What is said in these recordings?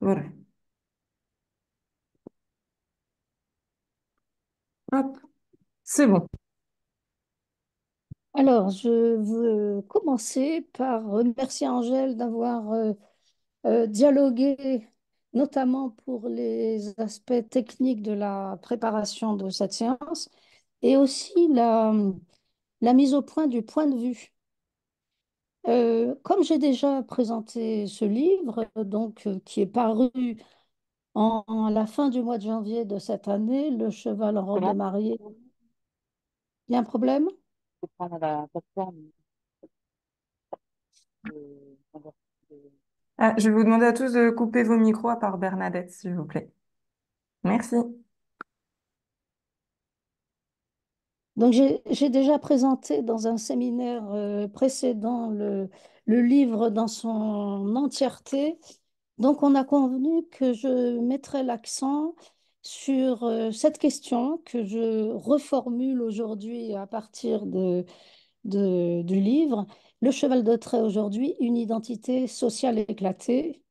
Voilà. Hop, c'est bon. Alors, je veux commencer par remercier Angèle d'avoir dialogué, notamment pour les aspects techniques de la préparation de cette séance et aussi la mise au point de vue. Comme j'ai déjà présenté ce livre, qui est paru à la fin du mois de janvier de cette année, Le cheval en robe de Comment mariée, il y a un problème? faut prendre la plateforme Ah, je vais vous demander à tous de couper vos micros à part Bernadette, s'il vous plaît. Merci. Donc, j'ai déjà présenté dans un séminaire précédent le livre dans son entièreté. Donc, on a convenu que je mettrai l'accent sur cette question que je reformule aujourd'hui à partir du livre. Le cheval de trait aujourd'hui, une identité sociale éclatée.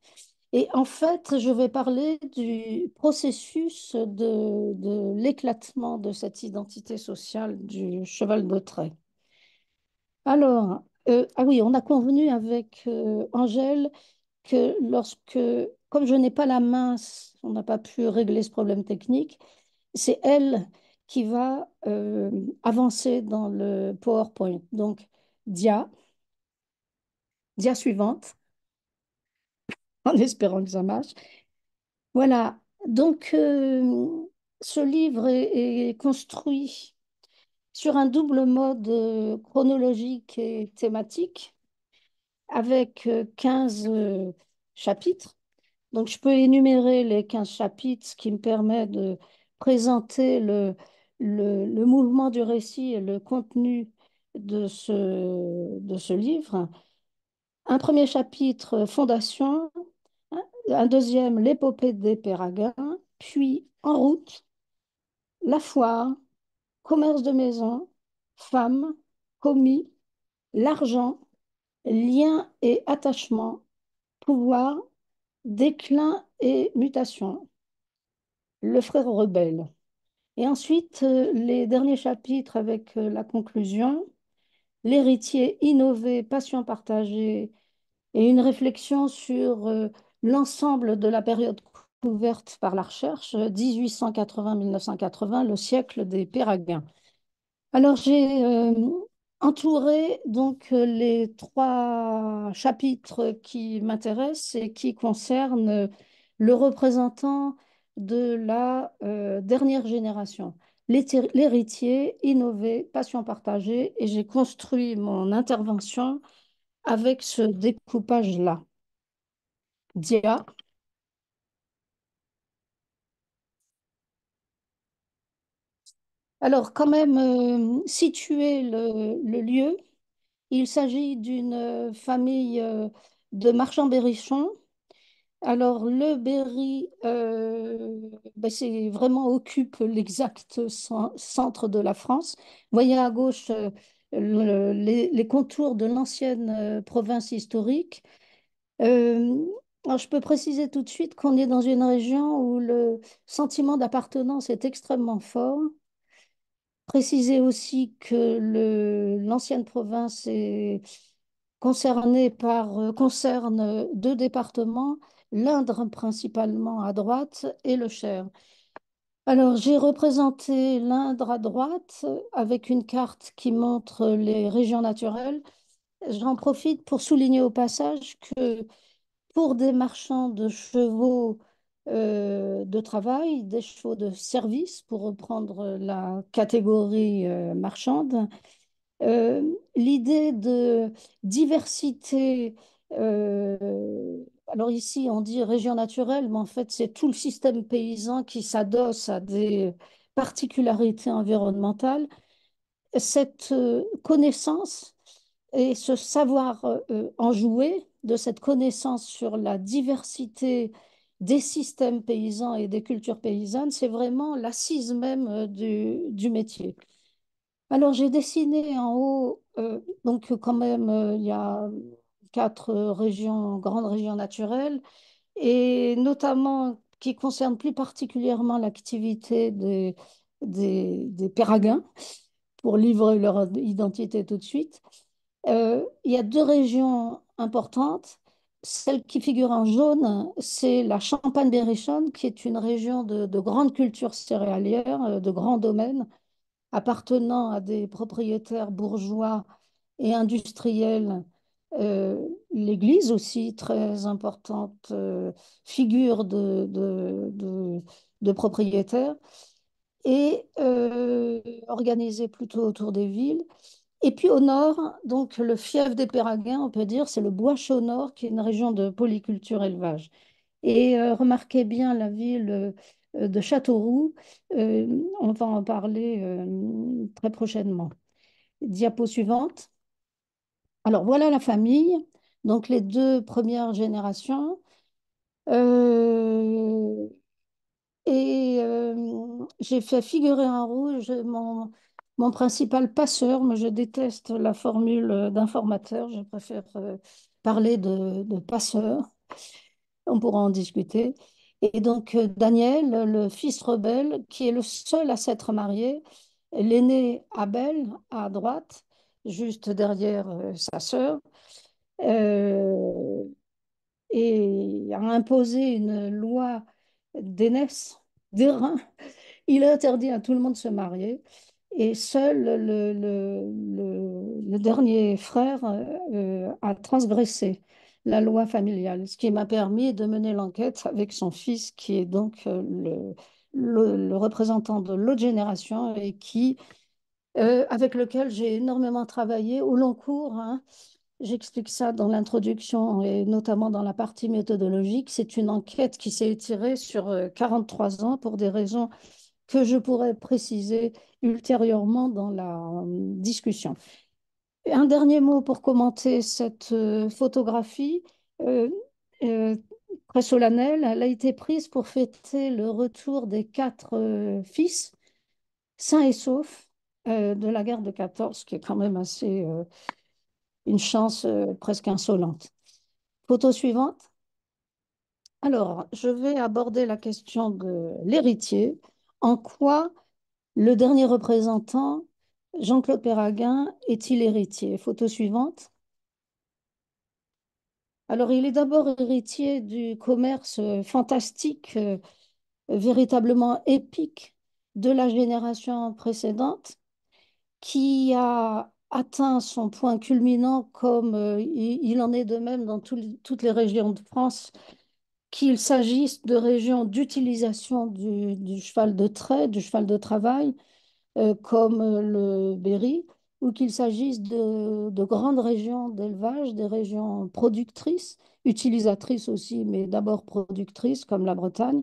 Et en fait, je vais parler du processus de l'éclatement de cette identité sociale du cheval de trait. Alors, ah oui, on a convenu avec Angèle que comme je n'ai pas la main, on n'a pas pu régler ce problème technique, c'est elle qui va avancer dans le PowerPoint. Donc, dia, dia suivante, en espérant que ça marche. Voilà, ce livre est construit sur un double mode chronologique et thématique avec 15 chapitres. Donc je peux énumérer les 15 chapitres, ce qui me permet de présenter le mouvement du récit et le contenu de ce livre. Un premier chapitre, Fondation, un deuxième, l'épopée des Péraguins, puis En route, la foire, commerce de maison, femmes, commis, l'argent, lien et attachement, pouvoir, déclin et mutation, le frère rebelle. Et ensuite, les derniers chapitres avec la conclusion, l'héritier innové, passion partagée et une réflexion sur l'ensemble de la période couverte par la recherche, 1880-1980, le siècle des Péraguins. Alors, j'ai entouré les trois chapitres qui m'intéressent et qui concernent le représentant de la dernière génération, l'héritier, innové, passion partagée, et j'ai construit mon intervention avec ce découpage-là. Dia. Alors, quand même, situer le lieu, il s'agit d'une famille de marchands berrichons. Alors, le Berry, c'est vraiment occupe l'exact centre de la France. Vous voyez à gauche les contours de l'ancienne province historique. Euh, alors, je peux préciser tout de suite qu'on est dans une région où le sentiment d'appartenance est extrêmement fort. Préciser aussi que l'ancienne province est concerne deux départements, l'Indre principalement à droite et le Cher. Alors, j'ai représenté l'Indre à droite avec une carte qui montre les régions naturelles. J'en profite pour souligner au passage que pour des marchands de chevaux de travail, des chevaux de service, pour reprendre la catégorie marchande, l'idée de diversité, alors ici on dit région naturelle, mais en fait c'est tout le système paysan qui s'adosse à des particularités environnementales. Cette connaissance et ce savoir en jouer de cette connaissance sur la diversité des systèmes paysans et des cultures paysannes, c'est vraiment l'assise même du métier. Alors, j'ai dessiné en haut, quand même, il y a quatre régions, grandes régions naturelles, et notamment qui concerne plus particulièrement l'activité des Péraguins, pour livrer leur identité tout de suite. Il y a deux régions importantes. Celle qui figure en jaune, c'est la Champagne-Berrichonne, qui est une région de grande culture céréalière, de grands domaines, appartenant à des propriétaires bourgeois et industriels. L'Église aussi, très importante figure de propriétaires, et organisée plutôt autour des villes. Et puis au nord, donc le fief des Péraguins, on peut dire, c'est le Bois-Chaud-Nord, qui est une région de polyculture élevage. Et remarquez bien la ville de Châteauroux, on va en parler très prochainement. Diapo suivante. Alors voilà la famille, donc les deux premières générations. Euh, j'ai fait figurer en rouge mon principal passeur, mais je déteste la formule d'informateur, je préfère parler de passeur, on pourra en discuter. Et donc Daniel, le fils rebelle, qui est le seul à s'être marié, l'aîné Abel à droite, juste derrière sa sœur, euh, et a imposé une loi d'aînesse, d'airain. Il a interdit à tout le monde de se marier. Et seul le dernier frère a transgressé la loi familiale, ce qui m'a permis de mener l'enquête avec son fils, qui est donc le représentant de l'autre génération et avec lequel j'ai énormément travaillé au long cours, hein. J'explique ça dans l'introduction et notamment dans la partie méthodologique. C'est une enquête qui s'est étirée sur 43 ans pour des raisons que je pourrais préciser ultérieurement dans la discussion. Un dernier mot pour commenter cette photographie euh, euh, très solennelle. Elle a été prise pour fêter le retour des quatre fils, sains et saufs, de la guerre de 14, qui est quand même assez une chance presque insolente. Photo suivante. Alors, je vais aborder la question de l'héritier. En quoi le dernier représentant, Jean-Claude Péraguin, est-il héritier? Photo suivante. Alors, il est d'abord héritier du commerce fantastique, véritablement épique de la génération précédente, qui a atteint son point culminant comme il en est de même dans toutes les régions de France, qu'il s'agisse de régions d'utilisation du cheval de trait, du cheval de travail, comme le Berry, ou qu'il s'agisse de grandes régions d'élevage, des régions productrices, utilisatrices aussi, mais d'abord productrices, comme la Bretagne.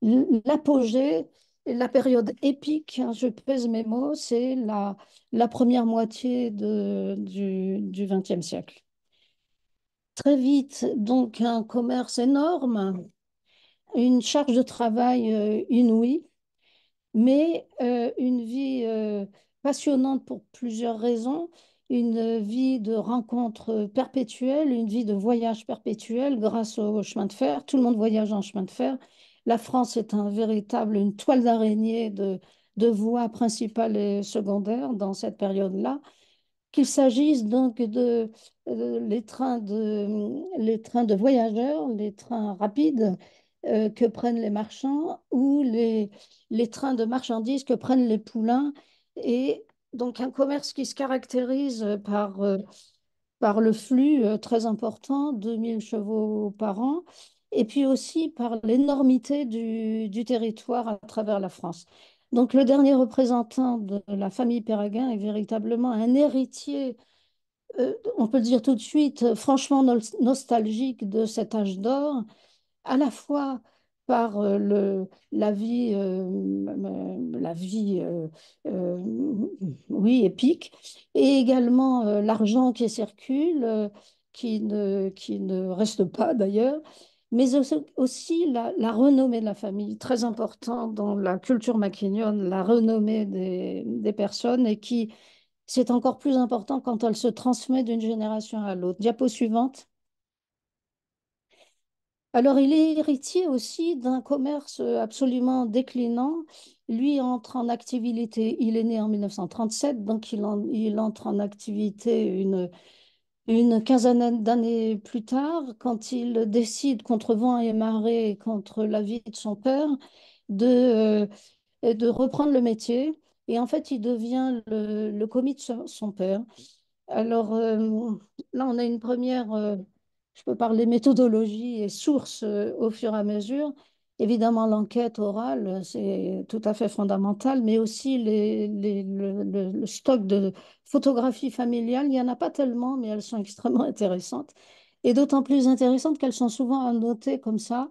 L'apogée, la période épique, hein, je pèse mes mots, c'est la première moitié du XXe siècle. Très vite, donc un commerce énorme, une charge de travail inouïe, mais une vie passionnante pour plusieurs raisons, une vie de rencontres perpétuelles, une vie de voyage perpétuel grâce au chemin de fer. Tout le monde voyage en chemin de fer. La France est une toile d'araignée de voies principales et secondaires dans cette période-là, qu'il s'agisse donc les trains de voyageurs, les trains rapides que prennent les marchands, ou les trains de marchandises que prennent les poulains. Et donc un commerce qui se caractérise par le flux très important, 2000 chevaux par an, et puis aussi par l'énormité du territoire à travers la France. Donc le dernier représentant de la famille Péraguin est véritablement un héritier, on peut le dire tout de suite, franchement nostalgique de cet âge d'or, à la fois par la vie euh, oui, épique, et également l'argent qui circule, qui ne reste pas d'ailleurs, mais aussi la renommée de la famille, très important dans la culture maquignonne, la renommée des personnes, et qui, c'est encore plus important quand elle se transmet d'une génération à l'autre. Diapo suivante. Alors, il est héritier aussi d'un commerce absolument déclinant. Lui entre en activité, il est né en 1937, donc il entre en activité une quinzaine d'années plus tard, quand il décide, contre vent et marée, et contre l'avis de son père, de, de reprendre le métier. Et en fait, il devient le commis de son père. Alors là, on a une première, je peux parler méthodologie et source au fur et à mesure. Évidemment, l'enquête orale, c'est tout à fait fondamental, mais aussi le stock de photographies familiales. Il n'y en a pas tellement, mais elles sont extrêmement intéressantes. Et d'autant plus intéressantes qu'elles sont souvent annotées comme ça,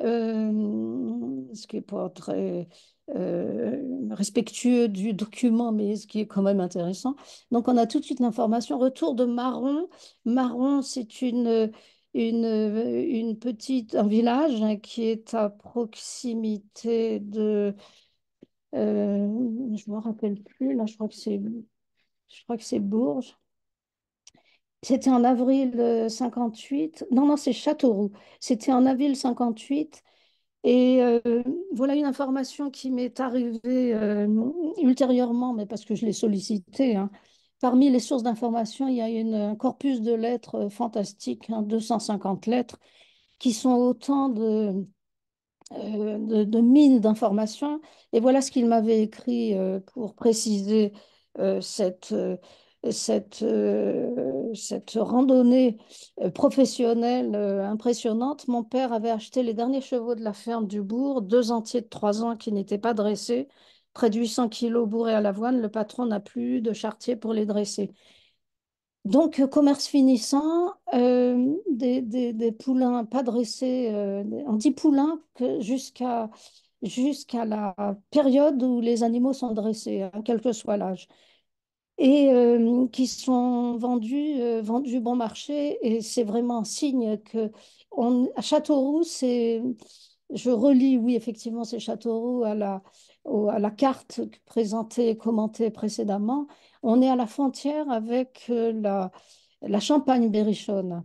ce qui n'est pas très respectueux du document, mais ce qui est quand même intéressant. Donc, on a tout de suite l'information. Retour de Marron. Marron, c'est un village hein, qui est à proximité je ne me rappelle plus, là, je crois que c'est Bourges. C'était en avril 58. Non, non, c'est Châteauroux. C'était en avril 58. Et voilà une information qui m'est arrivée ultérieurement, mais parce que je l'ai sollicitée, hein. Parmi les sources d'information, il y a un corpus de lettres fantastique, hein, 250 lettres, qui sont autant de mines d'informations. Et voilà ce qu'il m'avait écrit pour préciser euh, cette, euh, cette randonnée professionnelle impressionnante. Mon père avait acheté les derniers chevaux de la ferme du bourg, deux entiers de 3 ans qui n'étaient pas dressés, près de 800 kilos bourrés à l'avoine. Le patron n'a plus eu de charretier pour les dresser. Donc, commerce finissant, des poulains pas dressés, on dit poulains jusqu'à la période où les animaux sont dressés, hein, quel que soit l'âge, et qui sont vendus bon marché. Et c'est vraiment un signe que à Châteauroux, je relis, oui, effectivement, c'est Châteauroux à la carte présentée et commentée précédemment. On est à la frontière avec la Champagne-Berrichonne.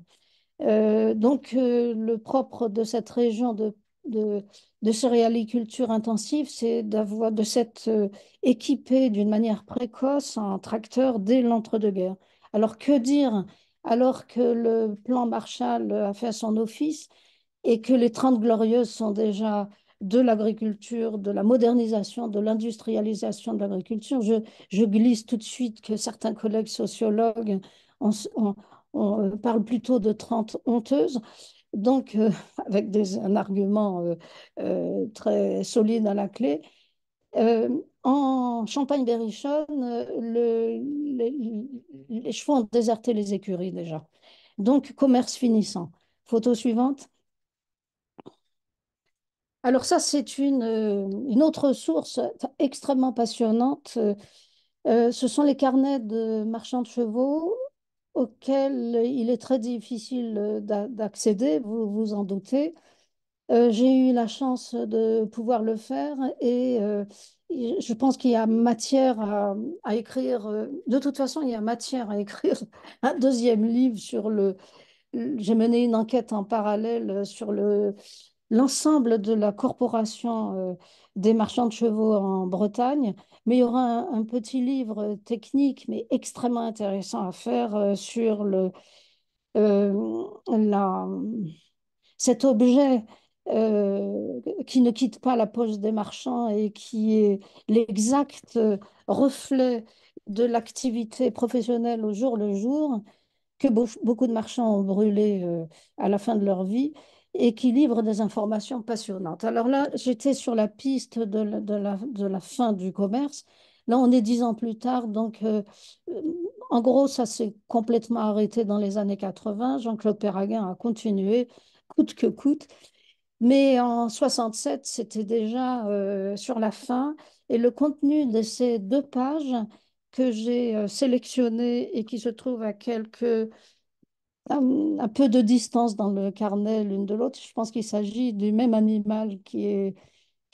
Donc, le propre de cette région de, de céréaliculture intensive, c'est de s'être équipé d'une manière précoce en tracteur dès l'entre-deux-guerres. Alors, que dire alors que le plan Marshall a fait son office et que les 30 glorieuses sont déjà de l'agriculture, de la modernisation, de l'industrialisation de l'agriculture? Je glisse tout de suite que certains collègues sociologues ont, on parle plutôt de 30 honteuses, donc avec un argument très solide à la clé. En Champagne-Berrichonne, les chevaux ont déserté les écuries déjà. Donc, commerce finissant. Photo suivante. Alors ça, c'est une autre source extrêmement passionnante. Ce sont les carnets de marchands de chevaux auxquels il est très difficile d'accéder, vous vous en doutez. J'ai eu la chance de pouvoir le faire et je pense qu'il y a matière à écrire. De toute façon, il y a matière à écrire un deuxième livre sur j'ai mené une enquête en parallèle sur l'ensemble de la corporation des marchands de chevaux en Bretagne, mais il y aura un petit livre technique, mais extrêmement intéressant à faire sur euh, la, cet objet qui ne quitte pas la poche des marchands et qui est l'exact reflet de l'activité professionnelle au jour le jour que beaucoup de marchands ont brûlé à la fin de leur vie et qui livrent des informations passionnantes. Alors là, j'étais sur la piste de la fin du commerce. Là, on est 10 ans plus tard, donc euh, en gros, ça s'est complètement arrêté dans les années 80. Jean-Claude Perraguin a continué coûte que coûte. Mais en 67, c'était déjà sur la fin. Et le contenu de ces 2 pages que j'ai sélectionnées et qui se trouvent à un peu de distance dans le carnet l'une de l'autre. Je pense qu'il s'agit du même animal qui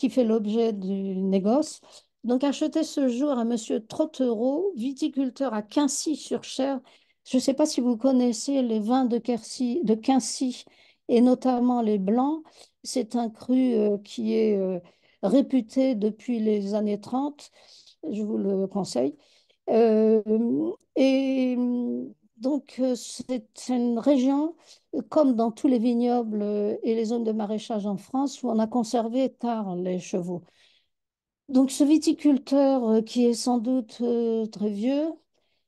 fait l'objet du négoce. Donc, acheté ce jour à Monsieur Trottereau, viticulteur à Quincy-sur-Cher. Je ne sais pas si vous connaissez les vins de Quincy. et notamment les blancs. C'est un cru qui est réputé depuis les années 30. Je vous le conseille. Euh, et donc, c'est une région, comme dans tous les vignobles et les zones de maraîchage en France, où on a conservé tard les chevaux. Donc, ce viticulteur qui est sans doute très vieux,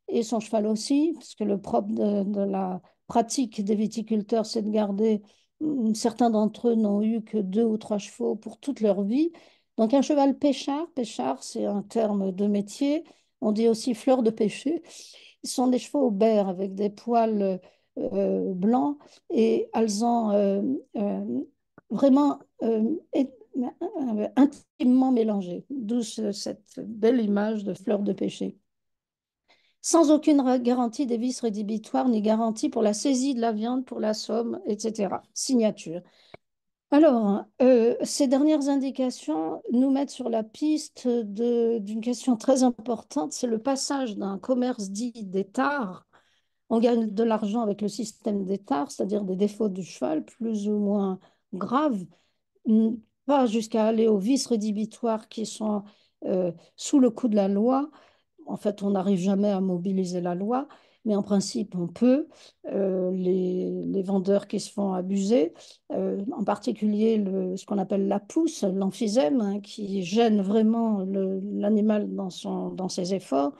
et son cheval aussi, parce que le propre de la pratique des viticulteurs, c'est de garder, certains d'entre eux n'ont eu que 2 ou 3 chevaux pour toute leur vie. Donc un cheval pêchard, pêchard c'est un terme de métier, on dit aussi fleur de pêcher, ce sont des chevaux aubers avec des poils blancs et alezans vraiment intimement mélangés, d'où cette belle image de fleur de pêcher sans aucune garantie des vices rédhibitoires ni garantie pour la saisie de la viande, pour la somme, etc. Signature. Alors, ces dernières indications nous mettent sur la piste d'une question très importante, c'est le passage d'un commerce dit d'étard. On gagne de l'argent avec le système d'étard, c'est-à-dire des défauts du cheval plus ou moins graves, pas jusqu'à aller aux vices rédhibitoires qui sont sous le coup de la loi, en fait, on n'arrive jamais à mobiliser la loi, mais en principe, on peut. Les vendeurs qui se font abuser, en particulier ce qu'on appelle la pousse, l'emphysème, hein, qui gêne vraiment l'animal dans ses efforts.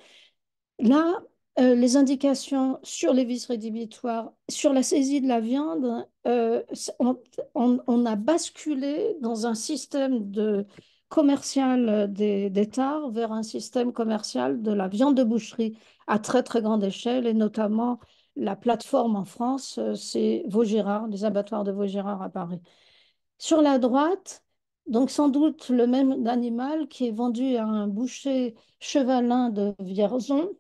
Là, les indications sur les vices rédhibitoires, sur la saisie de la viande, on a basculé dans un système commercial des tares vers un système commercial de la viande de boucherie à très très grande échelle et notamment la plateforme en France, c'est Vaugirard, les abattoirs de Vaugirard à Paris. Sur la droite, donc sans doute le même animal qui est vendu à un boucher chevalin de Vierzon.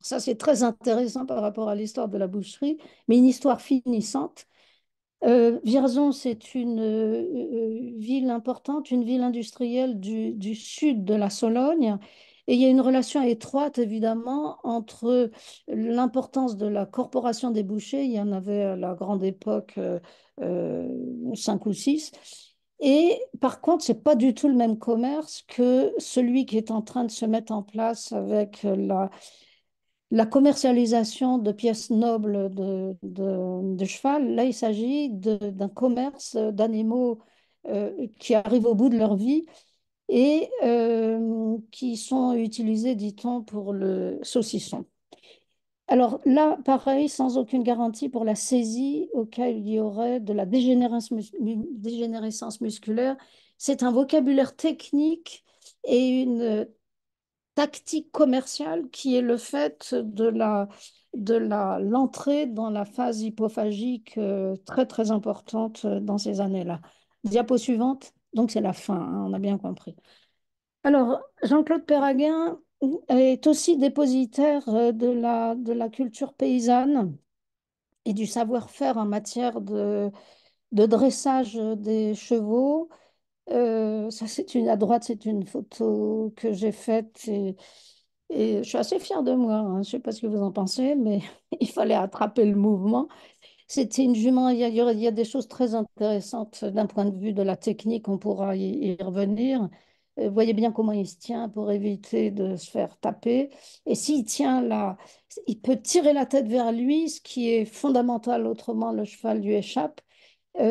Ça, c'est très intéressant par rapport à l'histoire de la boucherie, mais une histoire finissante. Vierzon, c'est une ville importante, une ville industrielle du sud de la Sologne. Et il y a une relation étroite, évidemment, entre l'importance de la corporation des bouchers, il y en avait à la grande époque 5 ou 6. Et par contre, c'est pas du tout le même commerce que celui qui est en train de se mettre en place avec la commercialisation de pièces nobles de cheval. Là, il s'agit d'un commerce d'animaux qui arrivent au bout de leur vie et qui sont utilisés, dit-on, pour le saucisson. Alors là, pareil, sans aucune garantie pour la saisie au cas où il y aurait de la dégénérescence musculaire. C'est un vocabulaire technique et une tactique commerciale qui est le fait l'entrée dans la phase hypophagique très très importante dans ces années-là. Diapo suivante, donc c'est la fin, hein, on a bien compris. Alors, Jean-Claude Perraguin est aussi dépositaire de la culture paysanne et du savoir-faire en matière de dressage des chevaux. Ça, à droite, c'est une photo que j'ai faite et je suis assez fière de moi, hein. Je ne sais pas ce que vous en pensez, mais il fallait attraper le mouvement. C'était une jument, il y a des choses très intéressantes d'un point de vue de la technique, on pourra y revenir. Vous voyez bien comment il se tient pour éviter de se faire taper. Et s'il tient là, il peut tirer la tête vers lui, ce qui est fondamental, autrement le cheval lui échappe.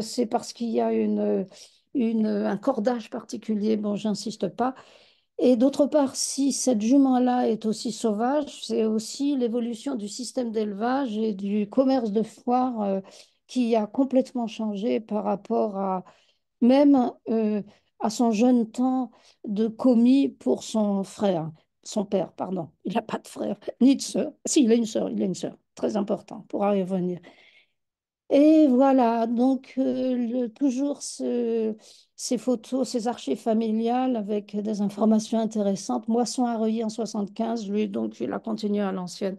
C'est parce qu'il y a un cordage particulier, bon, j'insiste pas. Et d'autre part, si cette jument-là est aussi sauvage, c'est aussi l'évolution du système d'élevage et du commerce de foire qui a complètement changé par rapport même à son jeune temps de commis pour son frère, son père, pardon. Il n'a pas de frère ni de sœur. Si, il a une sœur, très important, pour y revenir. Et voilà, donc toujours ces photos, ces archives familiales avec des informations intéressantes. Moisson à Reuilly en 75, lui, donc il a continué à l'ancienne.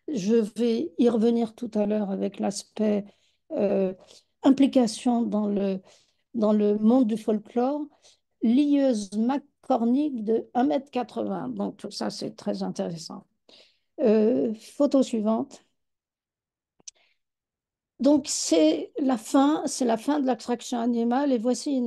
Je vais y revenir tout à l'heure avec l'aspect euh, implication dans le monde du folklore. Lieuse McCormick de 1,80 m. Donc tout ça, c'est très intéressant. Photo suivante. Donc c'est la fin de l'extraction animale et voici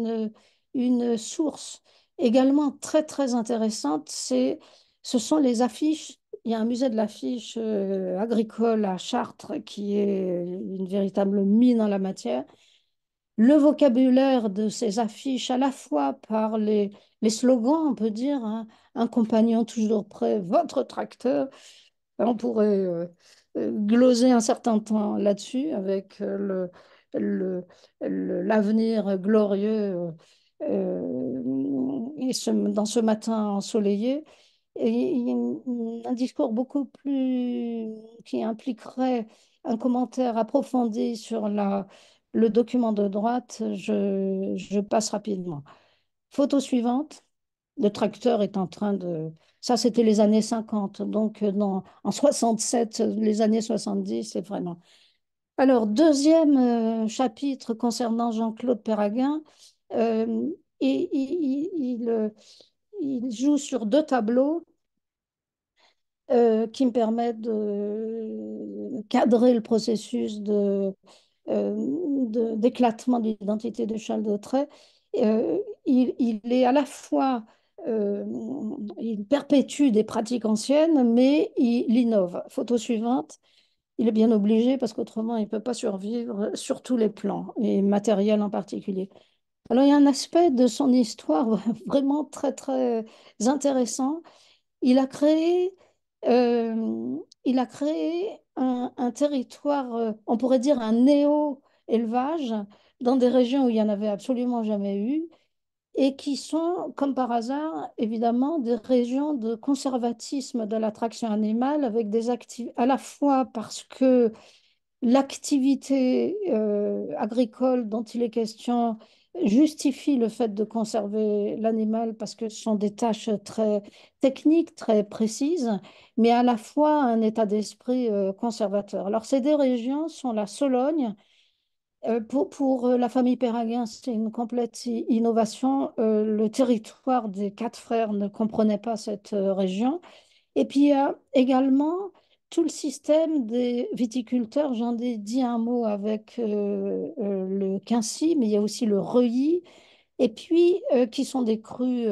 une source également très très intéressante. Ce sont les affiches. Il y a un musée de l'affiche agricole à Chartres qui est une véritable mine en la matière. Le vocabulaire de ces affiches, à la fois par les slogans, on peut dire, hein, un compagnon toujours prêt, votre tracteur. On pourrait gloser un certain temps là-dessus avec le- l'avenir glorieux dans ce matin ensoleillé. Et un discours beaucoup plus qui impliquerait un commentaire approfondi sur le document de droite, je passe rapidement. Photo suivante, le tracteur est en train de... Ça, c'était les années 50. Donc, en 67, les années 70, c'est vraiment... Alors, deuxième chapitre concernant Jean-Claude Perraguin. euh, et, il joue sur deux tableaux qui me permettent de cadrer le processus d'éclatement de l'identité de Charles de Trait. Il est à la fois, euh, il perpétue des pratiques anciennes, mais il innove. Photo suivante, il est bien obligé parce qu'autrement, il ne peut pas survivre sur tous les plans, et matériel en particulier. Alors, il y a un aspect de son histoire vraiment très, très intéressant. Il a créé, il a créé un territoire, on pourrait dire un néo-élevage, dans des régions où il n'y en avait absolument jamais eu, et qui sont, comme par hasard, évidemment, des régions de conservatisme de l'attraction animale, avec des activités, à la fois parce que l'activité agricole dont il est question justifie le fait de conserver l'animal parce que ce sont des tâches très techniques, très précises, mais à la fois un état d'esprit conservateur. Alors ces deux régions sont la Sologne. Pour la famille Péraguin, c'est une complète innovation. Le territoire des quatre frères ne comprenait pas cette région. Et puis, il y a également tout le système des viticulteurs. J'en ai dit un mot avec le Quincy, mais il y a aussi le Reuilly, et puis qui sont des crus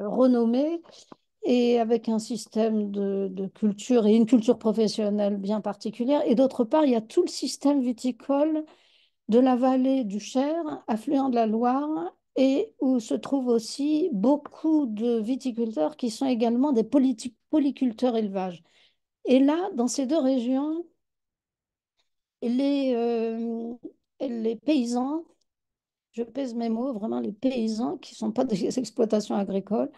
renommés et avec un système de culture et une culture professionnelle bien particulière. Et d'autre part, il y a tout le système viticole de la vallée du Cher, affluent de la Loire, et où se trouvent aussi beaucoup de viticulteurs qui sont également des polyculteurs élevage. Et là, dans ces deux régions, les, euh, les paysans, je pèse mes mots, vraiment les paysans qui ne sont pas des exploitations agricoles,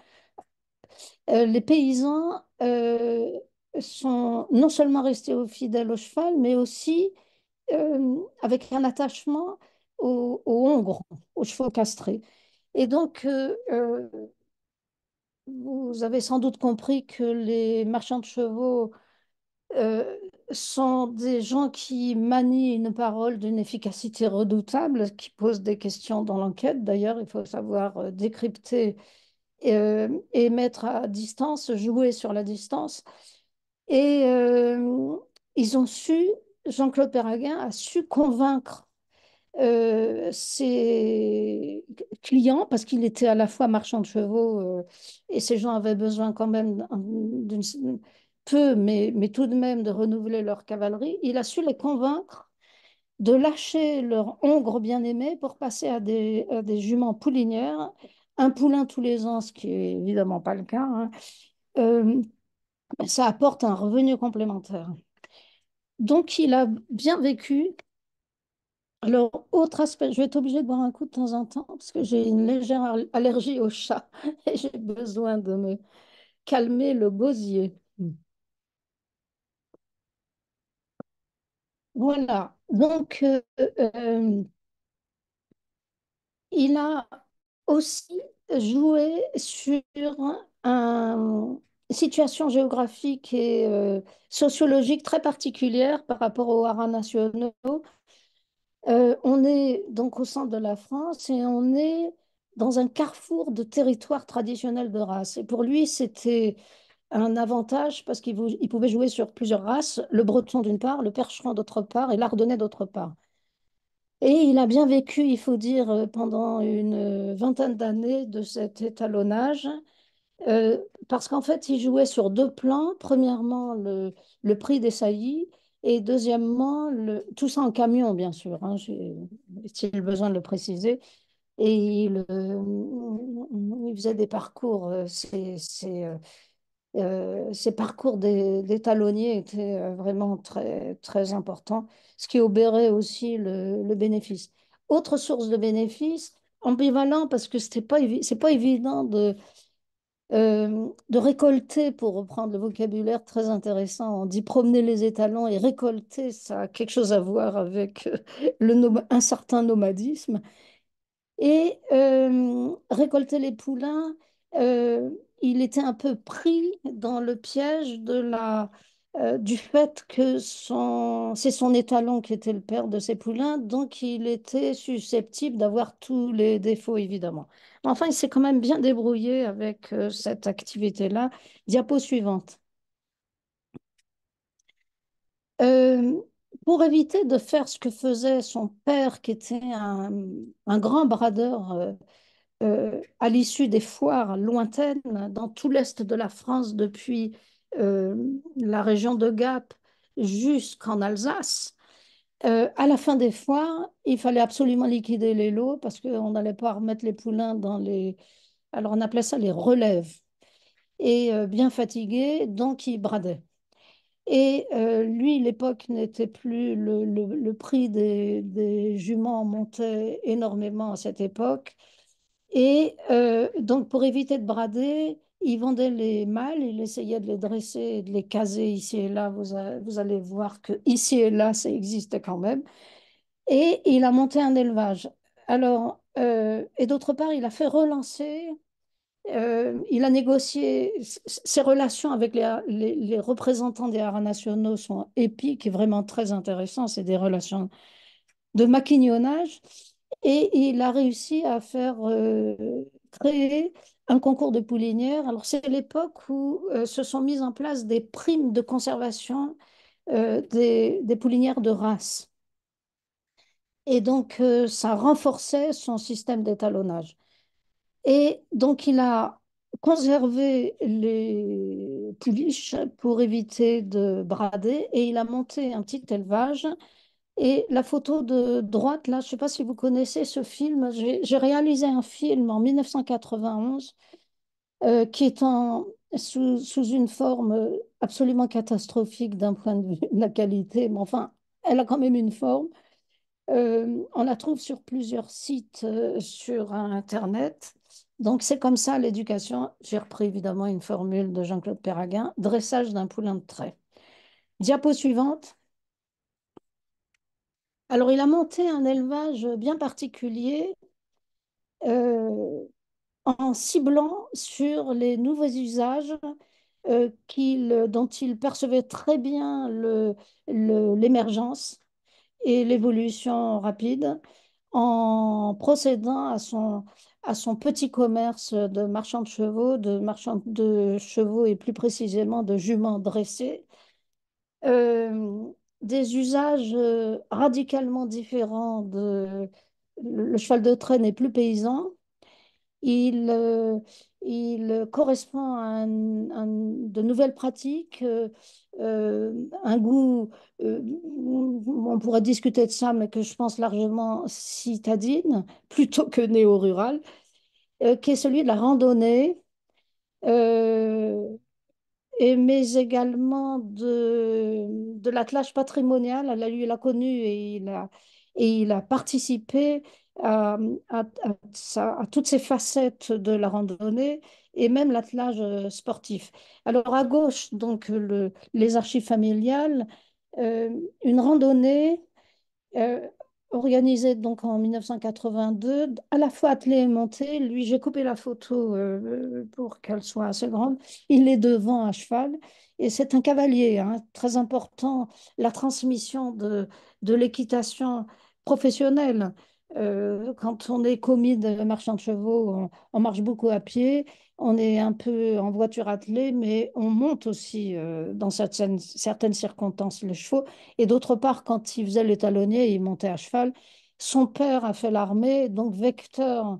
les paysans sont non seulement restés fidèles au cheval, mais aussi avec un attachement aux hongres, aux chevaux castrés. Et donc, vous avez sans doute compris que les marchands de chevaux euh, sont des gens qui manient une parole d'une efficacité redoutable, qui posent des questions dans l'enquête. D'ailleurs, il faut savoir décrypter et mettre à distance, jouer sur la distance. Et ils ont su, Jean-Claude Perraguin a su convaincre ses clients, parce qu'il était à la fois marchand de chevaux et ces gens avaient besoin quand même peu, mais tout de même de renouveler leur cavalerie, il a su les convaincre de lâcher leur hongre bien-aimé pour passer à des juments poulinières, un poulain tous les ans, ce qui est évidemment pas le cas, hein. Euh, Ça apporte un revenu complémentaire. Donc il a bien vécu. Alors, autre aspect, je vais être obligée de boire un coup de temps en temps parce que j'ai une légère allergie au chat et j'ai besoin de me calmer le gosier. Voilà. Donc, il a aussi joué sur une situation géographique et sociologique très particulière par rapport aux haras nationaux. On est donc au centre de la France et on est dans un carrefour de territoires traditionnels de race. Et pour lui, c'était un avantage parce il pouvait jouer sur plusieurs races, le breton d'une part, le percheron d'autre part et l'ardennais d'autre part. Et il a bien vécu, il faut dire, pendant une vingtaine d'années de cet étalonnage, euh, parce qu'en fait, il jouait sur deux plans. Premièrement, le prix des saillies, et deuxièmement, tout ça en camion, bien sûr, hein, est-il besoin de le préciser. Et il faisait des parcours, ces parcours des talonniers étaient vraiment très, très importants, ce qui obérait aussi le bénéfice. Autre source de bénéfice, ambivalent parce que c'est pas évident de récolter, pour reprendre le vocabulaire très intéressant, on dit promener les étalons et récolter, ça a quelque chose à voir avec un certain nomadisme. Et récolter les poulains, euh, il était un peu pris dans le piège du fait que c'est son étalon qui était le père de ses poulains, donc il était susceptible d'avoir tous les défauts, évidemment. Mais enfin, il s'est quand même bien débrouillé avec cette activité-là. Diapo suivante. Euh, pour éviter de faire ce que faisait son père, qui était un grand bradeur, à l'issue des foires lointaines dans tout l'est de la France, depuis euh, la région de Gap jusqu'en Alsace. À la fin des foires, il fallait absolument liquider les lots parce qu'on n'allait pas remettre les poulains dans les... Alors on appelait ça les relèves. Et bien fatigué, donc il bradait. Et lui, l'époque n'était plus... Le prix des juments montait énormément à cette époque. Et donc, pour éviter de brader, il vendait les mâles, il essayait de les dresser et de les caser ici et là. Vous allez voir que ici et là, ça existait quand même. Et il a monté un élevage. Alors, et d'autre part, il a fait relancer, il a négocié, ses relations avec les représentants des haras nationaux sont épiques et vraiment très intéressantes. C'est des relations de maquignonnage. Et il a réussi à faire créer un concours de poulinières. Alors, c'est l'époque où se sont mises en place des primes de conservation des poulinières de race. Et donc, ça renforçait son système d'étalonnage. Et donc, il a conservé les pouliches pour éviter de brader et il a monté un petit élevage. Et la photo de droite, là, je ne sais pas si vous connaissez ce film. J'ai réalisé un film en 1991 qui est sous une forme absolument catastrophique d'un point de vue de la qualité. Mais enfin, elle a quand même une forme. On la trouve sur plusieurs sites sur Internet. Donc, c'est comme ça l'éducation. J'ai repris évidemment une formule de Jean-Claude Perraguin, dressage d'un poulain de trait. Diapo suivante. Alors, il a monté un élevage bien particulier euh, en ciblant sur les nouveaux usages dont il percevait très bien l'émergence et l'évolution rapide en procédant à son petit commerce de marchand de marchand de chevaux et plus précisément de juments dressés, euh, des usages radicalement différents le cheval de trait n'est plus paysan. Il, euh, il correspond à de nouvelles pratiques, un goût, on pourrait discuter de ça, mais que je pense largement citadine, plutôt que néo-rural, qui est celui de la randonnée. euh, mais également de l'attelage patrimonial. Lui, il a connu et il a participé à, à toutes ces facettes de la randonnée et même l'attelage sportif. Alors à gauche, donc les archives familiales, euh, une randonnée euh, organisé donc en 1982, à la fois attelé et monté. Lui, j'ai coupé la photo pour qu'elle soit assez grande. Il est devant à cheval et c'est un cavalier, hein, très important. La transmission de l'équitation professionnelle Quand on est commis de marchand de chevaux, on marche beaucoup à pied, on est un peu en voiture attelée, mais on monte aussi dans certaines circonstances les chevaux. Et d'autre part, quand il faisait les talonniers, il montait à cheval. Son père a fait l'armée, donc vecteur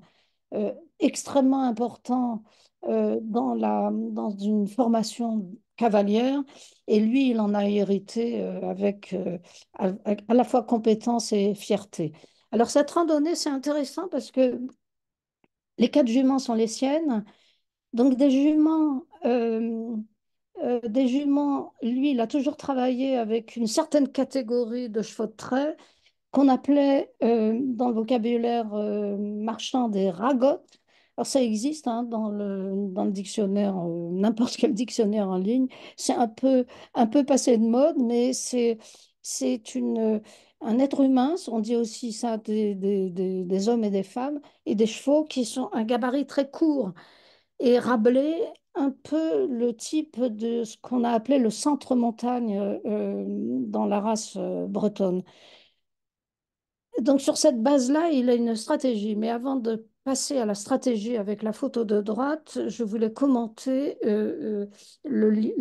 extrêmement important dans une formation cavalière. Et lui, il en a hérité avec à la fois compétence et fierté. Alors, cette randonnée, c'est intéressant parce que les quatre juments sont les siennes. Donc, des juments, lui, il a toujours travaillé avec une certaine catégorie de chevaux de trait qu'on appelait dans le vocabulaire marchand des ragottes. Alors ça existe hein, dans le dictionnaire, n'importe quel dictionnaire en ligne. C'est un peu passé de mode, mais un être humain, on dit aussi ça des hommes et des femmes, et des chevaux qui sont un gabarit très court et Rabelais, un peu le type de ce qu'on a appelé le centre-montagne dans la race bretonne. Donc sur cette base-là, il a une stratégie. Mais avant de passer à la stratégie avec la photo de droite, je voulais commenter le li-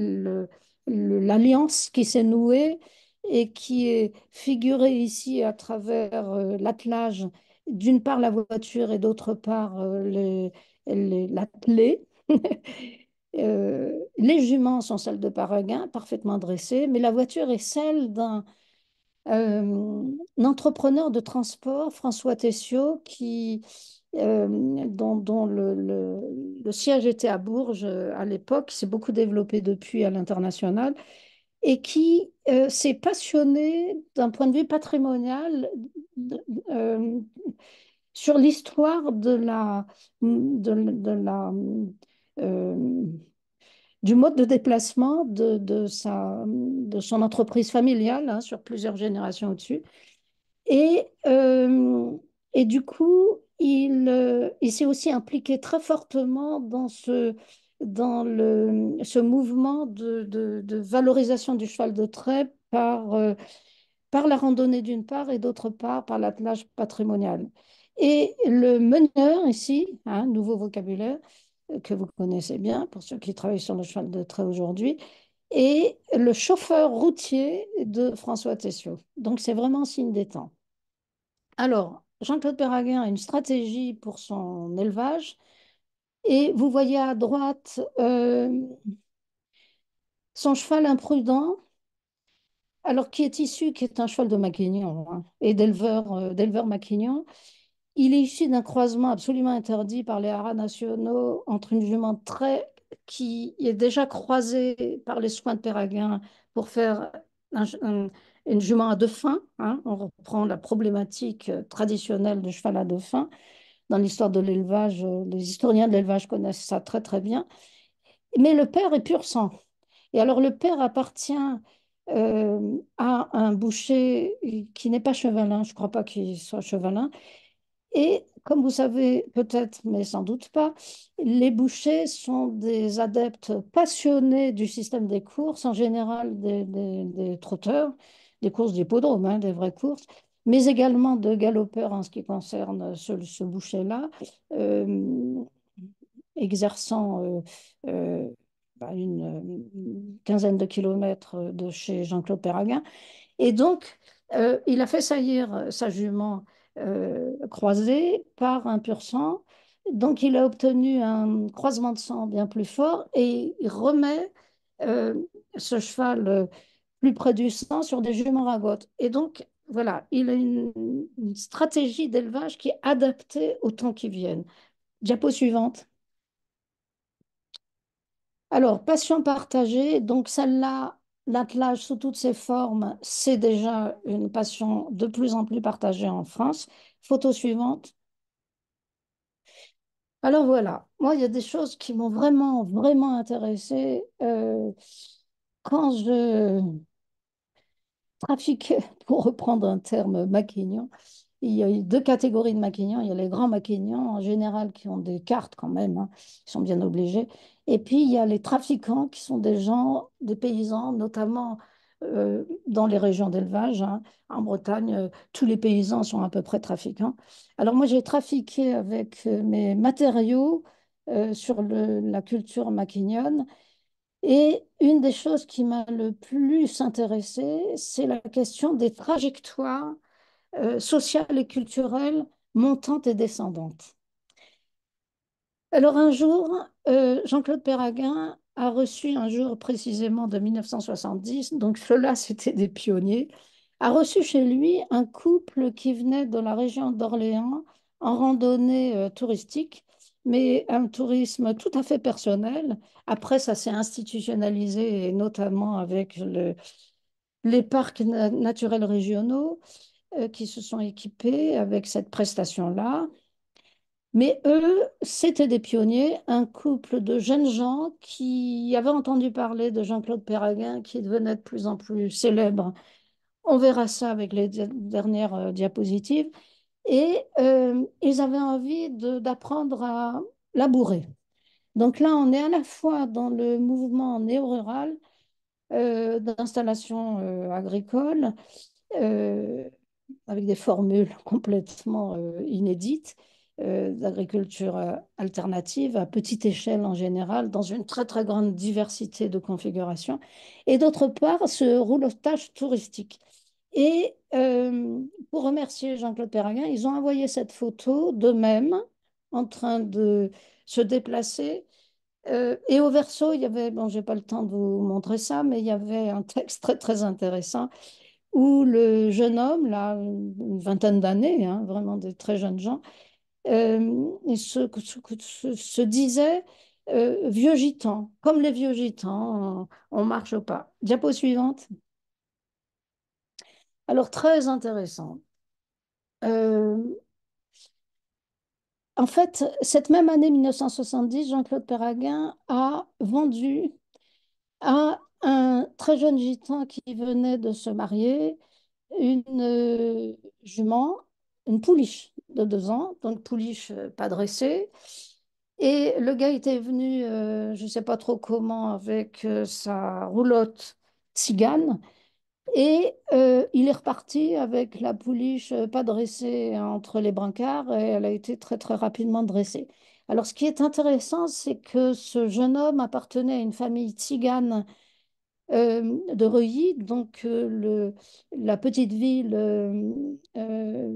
l'alliance qui s'est nouée et qui est figurée ici à travers l'attelage, d'une part la voiture et d'autre part l'attelé. Les juments sont celles de Paraguin, parfaitement dressées, mais la voiture est celle un entrepreneur de transport, François Tessiot, dont le siège était à Bourges à l'époque, qui s'est beaucoup développé depuis à l'international, et qui s'est passionné d'un point de vue patrimonial de- euh, sur l'histoire euh, du mode de déplacement de son entreprise familiale hein, sur plusieurs générations au-dessus. Et, euh, et du coup, il s'est aussi impliqué très fortement ce mouvement de valorisation du cheval de trait par la randonnée d'une part et d'autre part par l'attelage patrimonial. Et le meneur ici, hein, nouveau vocabulaire que vous connaissez bien pour ceux qui travaillent sur le cheval de trait aujourd'hui, et le chauffeur routier de François Tessiot. Donc c'est vraiment signe des temps. Alors, Jean-Claude Péraguin a une stratégie pour son élevage. Et vous voyez à droite son cheval imprudent, alors qui est un cheval de Maquignon hein, et d'éleveur Maquignon. Il est issu d'un croisement absolument interdit par les haras nationaux entre une jument très qui est déjà croisée par les soins de Péraguin pour faire un- un- une jument à deux fins. Hein. On reprend la problématique traditionnelle du cheval à deux fins. Dans l'histoire de l'élevage, les historiens de l'élevage connaissent ça très très bien. Mais le père est pur sang. Et alors le père appartient à un boucher qui n'est pas chevalin, je ne crois pas qu'il soit chevalin. Et comme vous savez peut-être, mais sans doute pas, les bouchers sont des adeptes passionnés du système des courses, en général des trotteurs, des courses d'hippodrome, hein, des vraies courses, mais également de galopeurs en ce qui concerne ce boucher-là. Euh, Exerçant euh, une quinzaine de kilomètres de chez Jean-Claude Péraguin. Et donc, il a fait saillir sa jument croisée par un pur sang. Donc, il a obtenu un croisement de sang bien plus fort et il remet euh, ce cheval plus près du sang sur des juments ragottes. Et donc, voilà, il a une stratégie d'élevage qui est adaptée aux temps qui viennent. Diapo suivante. Alors, passion partagée, donc celle-là, l'attelage sous toutes ses formes, c'est déjà une passion de plus en plus partagée en France. Photo suivante. Alors voilà, moi, il y a des choses qui m'ont vraiment, vraiment intéressée quand je trafiquais, pour reprendre un terme maquignon. Il y a eu deux catégories de maquignons. Il y a les grands maquignons, en général, qui ont des cartes quand même, hein, ils sont bien obligés. Et puis, il y a les trafiquants, qui sont des gens, des paysans, notamment dans les régions d'élevage, hein. En Bretagne, tous les paysans sont à peu près trafiquants. Alors moi, j'ai trafiqué avec mes matériaux sur la culture maquignonne. Et une des choses qui m'a le plus intéressée, c'est la question des trajectoires sociales et culturelles montantes et descendantes. Alors un jour, Jean-Claude Perraguin a reçu un jour précisément de 1970, donc ceux-là c'était des pionniers, a reçu chez lui un couple qui venait de la région d'Orléans en randonnée touristique, mais un tourisme tout à fait personnel. Après, ça s'est institutionnalisé, et notamment avec les parcs naturels régionaux qui se sont équipés avec cette prestation-là. Mais eux, c'était des pionniers, un couple de jeunes gens qui avaient entendu parler de Jean-Claude Perraguin, qui devenait de plus en plus célèbre. On verra ça avec les dernières diapositives. Et ils avaient envie d'apprendre à labourer. Donc là, on est à la fois dans le mouvement néo-rural d'installation agricole, euh, avec des formules complètement inédites d'agriculture alternative à petite échelle en général, dans une très très grande diversité de configurations, et d'autre part ce roulotage touristique. Et pour remercier Jean-Claude Perraguin, ils ont envoyé cette photo d'eux-mêmes en train de se déplacer. Et au verso, il y avait, bon, j'ai pas le temps de vous montrer ça, mais il y avait un texte très très intéressant où le jeune homme, là, une vingtaine d'années, hein, vraiment des très jeunes gens, se disait vieux gitan, comme les vieux gitans, on marche au pas. Diapo suivante. Alors, très intéressant. Euh, En fait, cette même année 1970, Jean-Claude Perraguin a vendu à un très jeune gitan qui venait de se marier une jument, une pouliche de 2 ans, donc pouliche pas dressée. Et le gars était venu, je ne sais pas trop comment, avec sa roulotte tzigane. Et il est reparti avec la pouliche pas dressée entre les brancards et elle a été très très rapidement dressée. Alors ce qui est intéressant, c'est que ce jeune homme appartenait à une famille tzigane de Reuilly, donc la petite ville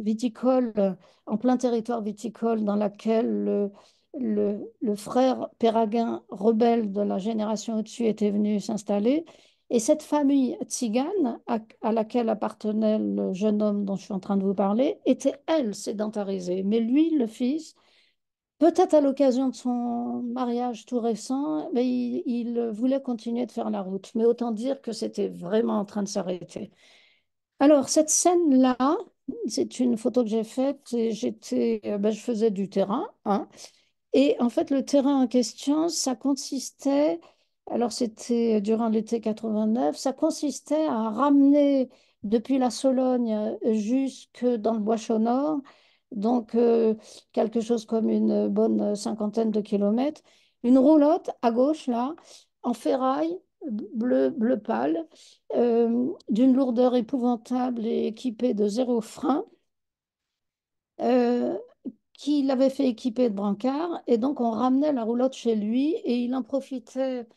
viticole, en plein territoire viticole, dans laquelle le frère Péraguin, rebelle de la génération au-dessus, était venu s'installer. Et cette famille tzigane, à laquelle appartenait le jeune homme dont je suis en train de vous parler, était, elle, sédentarisée. Mais lui, le fils, peut-être à l'occasion de son mariage tout récent, mais il voulait continuer de faire la route. Mais autant dire que c'était vraiment en train de s'arrêter. Alors, cette scène-là, c'est une photo que j'ai faite et je faisais du terrain, hein. Et en fait, le terrain en question, ça consistait, alors c'était durant l'été 89, ça consistait à ramener depuis la Sologne jusque dans le Bois-Chaumont, donc quelque chose comme une bonne cinquantaine de kilomètres, une roulotte à gauche, là, en ferraille, bleu pâle, d'une lourdeur épouvantable et équipée de 0 frein. Euh, qui l'avait fait équiper de brancards. Et donc, on ramenait la roulotte chez lui et il en profitait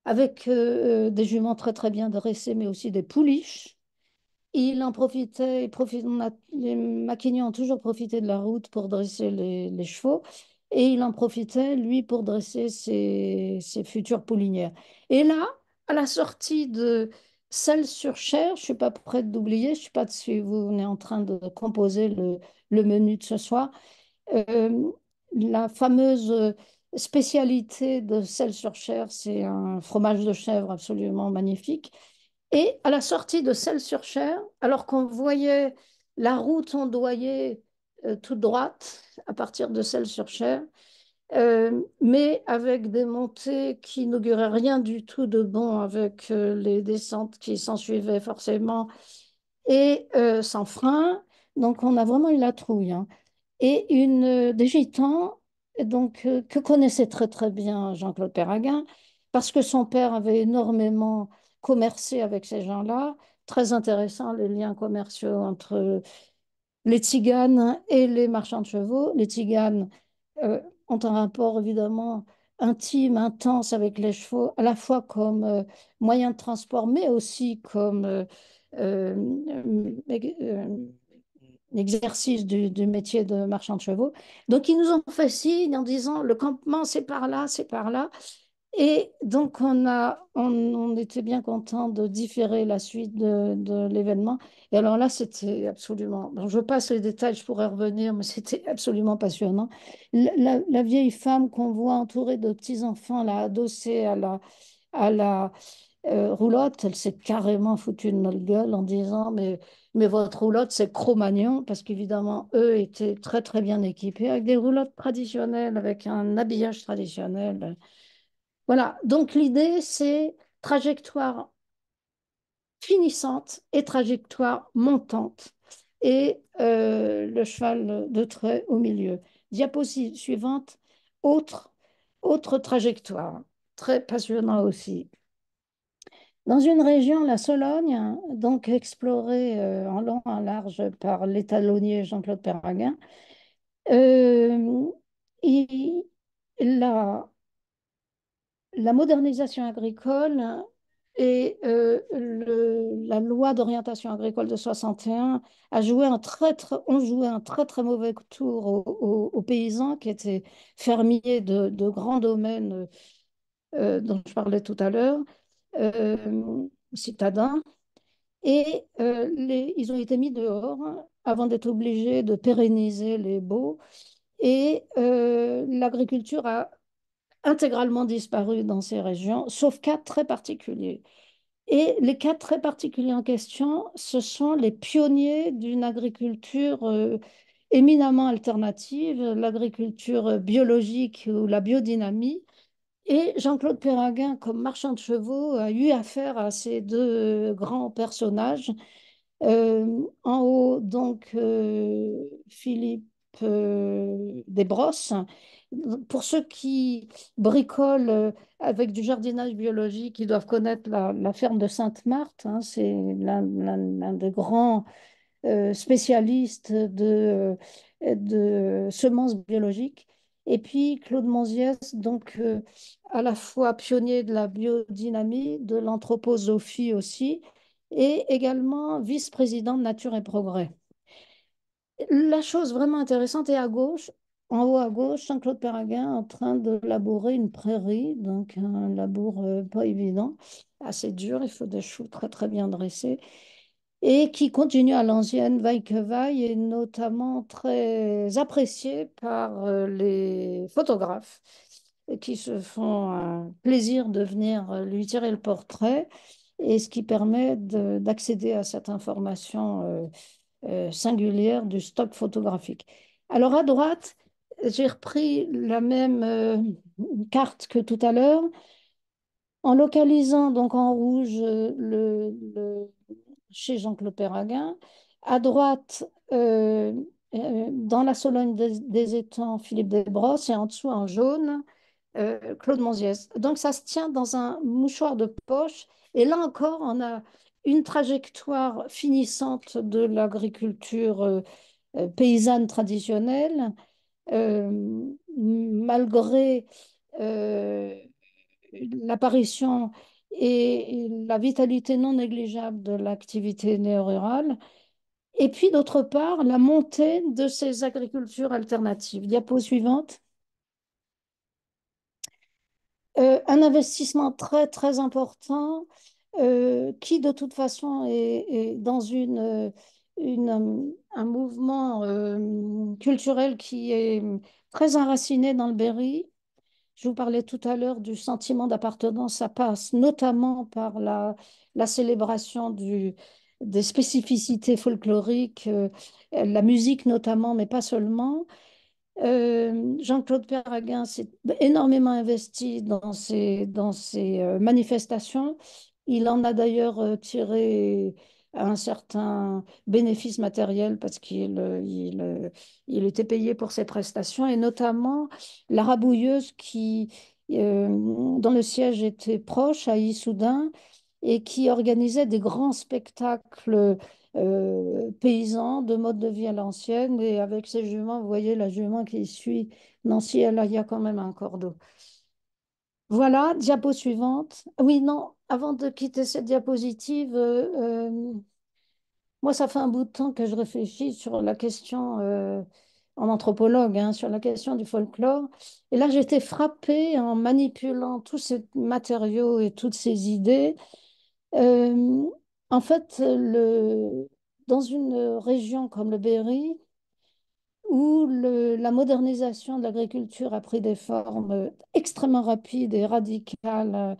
avec des juments très, très bien dressés, mais aussi des pouliches. Il en profitait, les maquignons ont toujours profité de la route pour dresser les chevaux. Et il en profitait, lui, pour dresser ses futures poulinières. Et là, à la sortie de Celles-sur-Cher, je ne suis pas prête d'oublier, je ne suis pas dessus, vous venez en train de composer le menu de ce soir. Euh, la fameuse spécialité de Celles-sur-Cher, c'est un fromage de chèvre absolument magnifique. Et à la sortie de Celles-sur-Cher, alors qu'on voyait la route ondoyer toute droite à partir de Celles-sur-Cher, mais avec des montées qui n'auguraient rien du tout de bon, avec les descentes qui s'en suivaient forcément, et sans frein. Donc on a vraiment eu la trouille, hein. Et des gitans donc, que connaissait très très bien Jean-Claude Perraguin, parce que son père avait énormément commercer avec ces gens-là. Très intéressant, les liens commerciaux entre les tziganes et les marchands de chevaux. Les tziganes ont un rapport évidemment intime, intense avec les chevaux, à la fois comme moyen de transport, mais aussi comme euh, exercice du métier de marchand de chevaux. Donc, ils nous ont fait signe en disant, le campement, c'est par là, c'est par là. Et donc, on était bien content de différer la suite de l'événement. Et alors là, c'était absolument... bon, je passe les détails, je pourrais revenir, mais c'était absolument passionnant. La vieille femme qu'on voit entourée de petits-enfants, là, adossée à la roulotte, elle s'est carrément foutue de notre gueule en disant, mais votre roulotte, c'est Cro-Magnon, parce qu'évidemment, eux étaient très, très bien équipés, avec des roulottes traditionnelles, avec un habillage traditionnel. Voilà, donc l'idée, c'est trajectoire finissante et trajectoire montante, et le cheval de trait au milieu. Diapositive suivante, autre, autre trajectoire, très passionnant aussi. Dans une région, la Sologne, donc explorée en long, en large par l'étalonnier Jean-Claude Perraguin, euh, il, la, la modernisation agricole et la loi d'orientation agricole de 61 ont joué un très, très mauvais tour aux paysans qui étaient fermiers de grands domaines dont je parlais tout à l'heure, citadins. Et ils ont été mis dehors avant d'être obligés de pérenniser les baux. Et l'agriculture a intégralement disparu dans ces régions, sauf cas très particuliers. Et les cas très particuliers en question, ce sont les pionniers d'une agriculture éminemment alternative, l'agriculture biologique ou la biodynamie. Et Jean-Claude Perraguin, comme marchand de chevaux, a eu affaire à ces deux grands personnages. En haut, donc, Philippe Desbrosses. Pour ceux qui bricolent avec du jardinage biologique, ils doivent connaître la ferme de Sainte-Marthe, hein. C'est l'un des grands spécialiste de semences biologiques. Et puis Claude Monziès, donc à la fois pionnier de la biodynamie, de l'anthroposophie aussi, et également vice-président de Nature et Progrès. La chose vraiment intéressante est à gauche, en haut à gauche, Jean-Claude Perraguin en train de labourer une prairie, donc un labour pas évident, assez dur, il faut des choux très très bien dressés et qui continue à l'ancienne, vaille que vaille, et notamment très apprécié par les photographes qui se font un plaisir de venir lui tirer le portrait, et ce qui permet d'accéder à cette information singulière du stock photographique. Alors à droite, j'ai repris la même carte que tout à l'heure, en localisant donc en rouge chez Jean-Claude Perraguin. À droite, dans la Sologne des étangs, Philippe Desbrosses, et en dessous, en jaune, Claude Monziès. Donc, ça se tient dans un mouchoir de poche. Et là encore, on a une trajectoire finissante de l'agriculture paysanne traditionnelle, malgré euh, l'apparition et la vitalité non négligeable de l'activité néo-rurale, et puis d'autre part, la montée de ces agricultures alternatives. Diapo suivante. Un investissement très, très important qui, de toute façon, est dans un mouvement culturel qui est très enraciné dans le Berry. Je vous parlais tout à l'heure du sentiment d'appartenance. Ça passe notamment par la célébration des spécificités folkloriques, la musique notamment, mais pas seulement. Jean-Claude Perraguin s'est énormément investi dans ces manifestations. Il en a d'ailleurs tiré un certain bénéfice matériel parce qu'il était payé pour ses prestations, et notamment la Rabouilleuse dont le siège était proche à Issoudun, et qui organisait des grands spectacles paysans de mode de vie à l'ancienne. Et avec ses juments, vous voyez la jument qui suit Nancy, elle, il y a quand même un cordeau. Voilà, diapo suivante. Oui, non, avant de quitter cette diapositive, moi, ça fait un bout de temps que je réfléchis sur la question, en anthropologue, hein, sur la question du folklore. Et là, j'ai été frappée en manipulant tous ces matériaux et toutes ces idées. Euh, En fait, dans une région comme le Berry, où la modernisation de l'agriculture a pris des formes extrêmement rapides et radicales,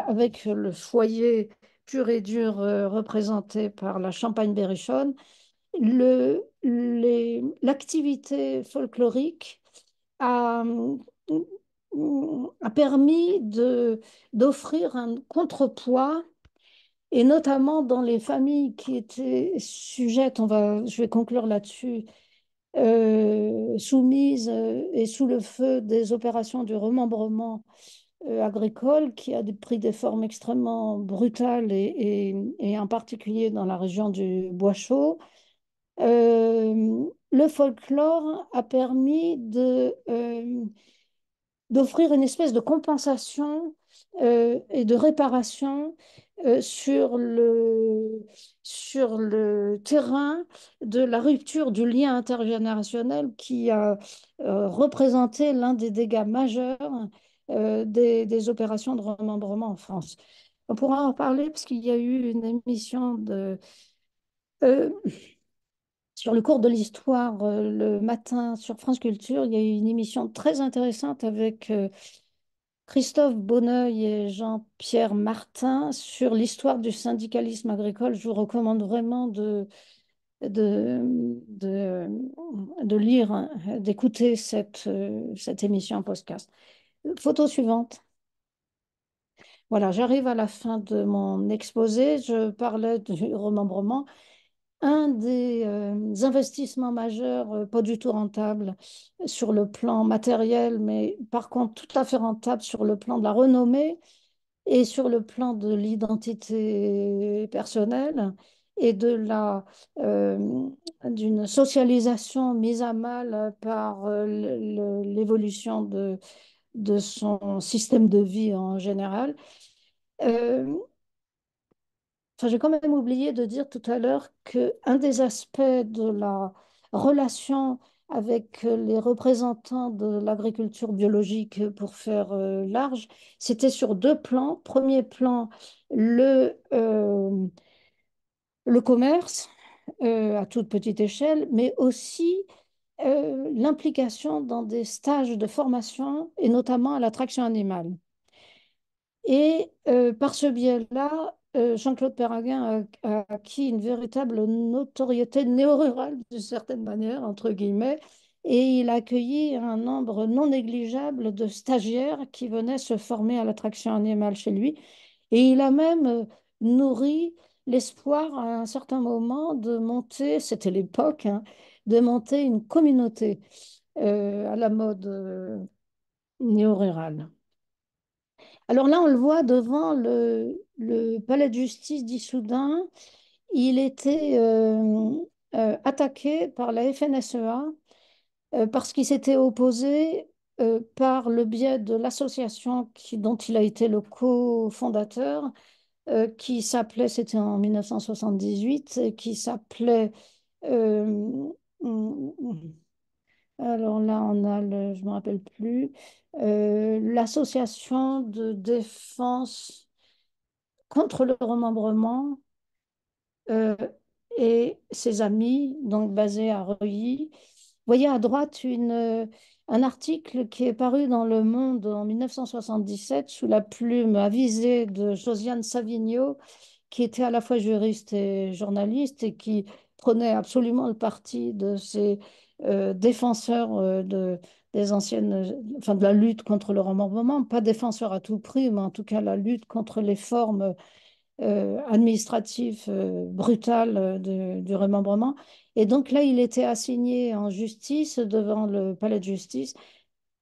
avec le foyer pur et dur représenté par la Champagne berrichonne, l'activité folklorique a, a permis d'offrir un contrepoids, et notamment dans les familles qui étaient sujettes, je vais conclure là-dessus, soumises et sous le feu des opérations du remembrement agricole, qui a pris des formes extrêmement brutales et en particulier dans la région du Bois chaud. Le folklore a permis d'offrir une espèce de compensation et de réparation sur le terrain de la rupture du lien intergénérationnel, qui a représenté l'un des dégâts majeurs des opérations de remembrement en France. On pourra en parler parce qu'il y a eu une émission euh, sur le cours de l'histoire le matin sur France Culture. Il y a eu une émission très intéressante avec Christophe Bonneuil et Jean-Pierre Martin sur l'histoire du syndicalisme agricole. Je vous recommande vraiment de, de, de lire, hein, d'écouter cette émission en podcast. Photo suivante. Voilà, j'arrive à la fin de mon exposé. Je parlais du remembrement. Un des investissements majeurs, pas du tout rentable sur le plan matériel, mais par contre tout à fait rentable sur le plan de la renommée et sur le plan de l'identité personnelle et euh, d'une socialisation mise à mal par l'évolution de son système de vie en général. Euh, Enfin, j'ai quand même oublié de dire tout à l'heure qu'un des aspects de la relation avec les représentants de l'agriculture biologique, pour faire large, c'était sur deux plans. Premier plan, le commerce à toute petite échelle, mais aussi l'implication dans des stages de formation et notamment à l'attraction animale. Et par ce biais-là, Jean-Claude Perraguin a acquis une véritable notoriété néo-rurale, d'une certaine manière, entre guillemets, et il a accueilli un nombre non négligeable de stagiaires qui venaient se former à l'attraction animale chez lui. Et il a même nourri l'espoir à un certain moment de monter, c'était l'époque, hein, de monter une communauté à la mode néo-rurale. Alors là, on le voit devant le palais de justice d'Issoudun. Il était attaqué par la FNSEA parce qu'il s'était opposé par le biais de l'association dont il a été le cofondateur, qui s'appelait, c'était en 1978, et qui s'appelait... euh, alors là, on a je ne me rappelle plus, l'association de défense contre le remembrement euh, et ses amis, donc basés à Reuilly. Vous voyez à droite un article qui est paru dans Le Monde en 1977 sous la plume avisée de Josiane Savigno, qui était à la fois juriste et journaliste et qui prenait absolument le parti de ces défenseurs des anciennes, enfin de la lutte contre le remembrement, pas défenseurs à tout prix, mais en tout cas la lutte contre les formes administratif brutal du remembrement. Et donc là, il était assigné en justice devant le palais de justice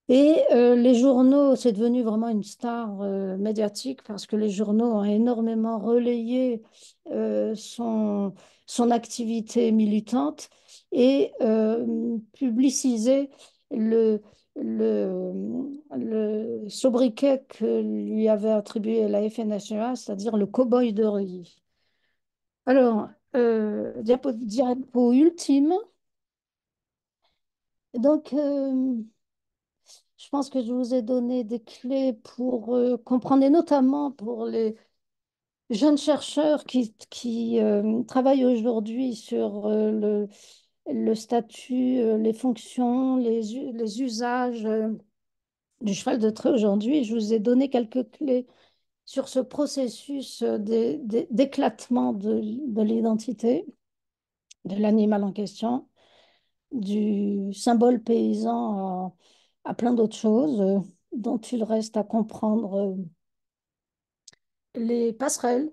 Et les journaux, c'est devenu vraiment une star médiatique parce que les journaux ont énormément relayé son activité militante et publicisé le, le sobriquet que lui avait attribué la FNSEA, c'est-à-dire le cow-boy de Reuilly. Alors, diapo ultime. Donc, je pense que je vous ai donné des clés pour comprendre, et notamment pour les jeunes chercheurs qui travaillent aujourd'hui sur le statut, les fonctions, les usages du cheval de trait aujourd'hui. Je vous ai donné quelques clés sur ce processus d'éclatement de l'identité de l'animal en question, du symbole paysan à plein d'autres choses dont il reste à comprendre les passerelles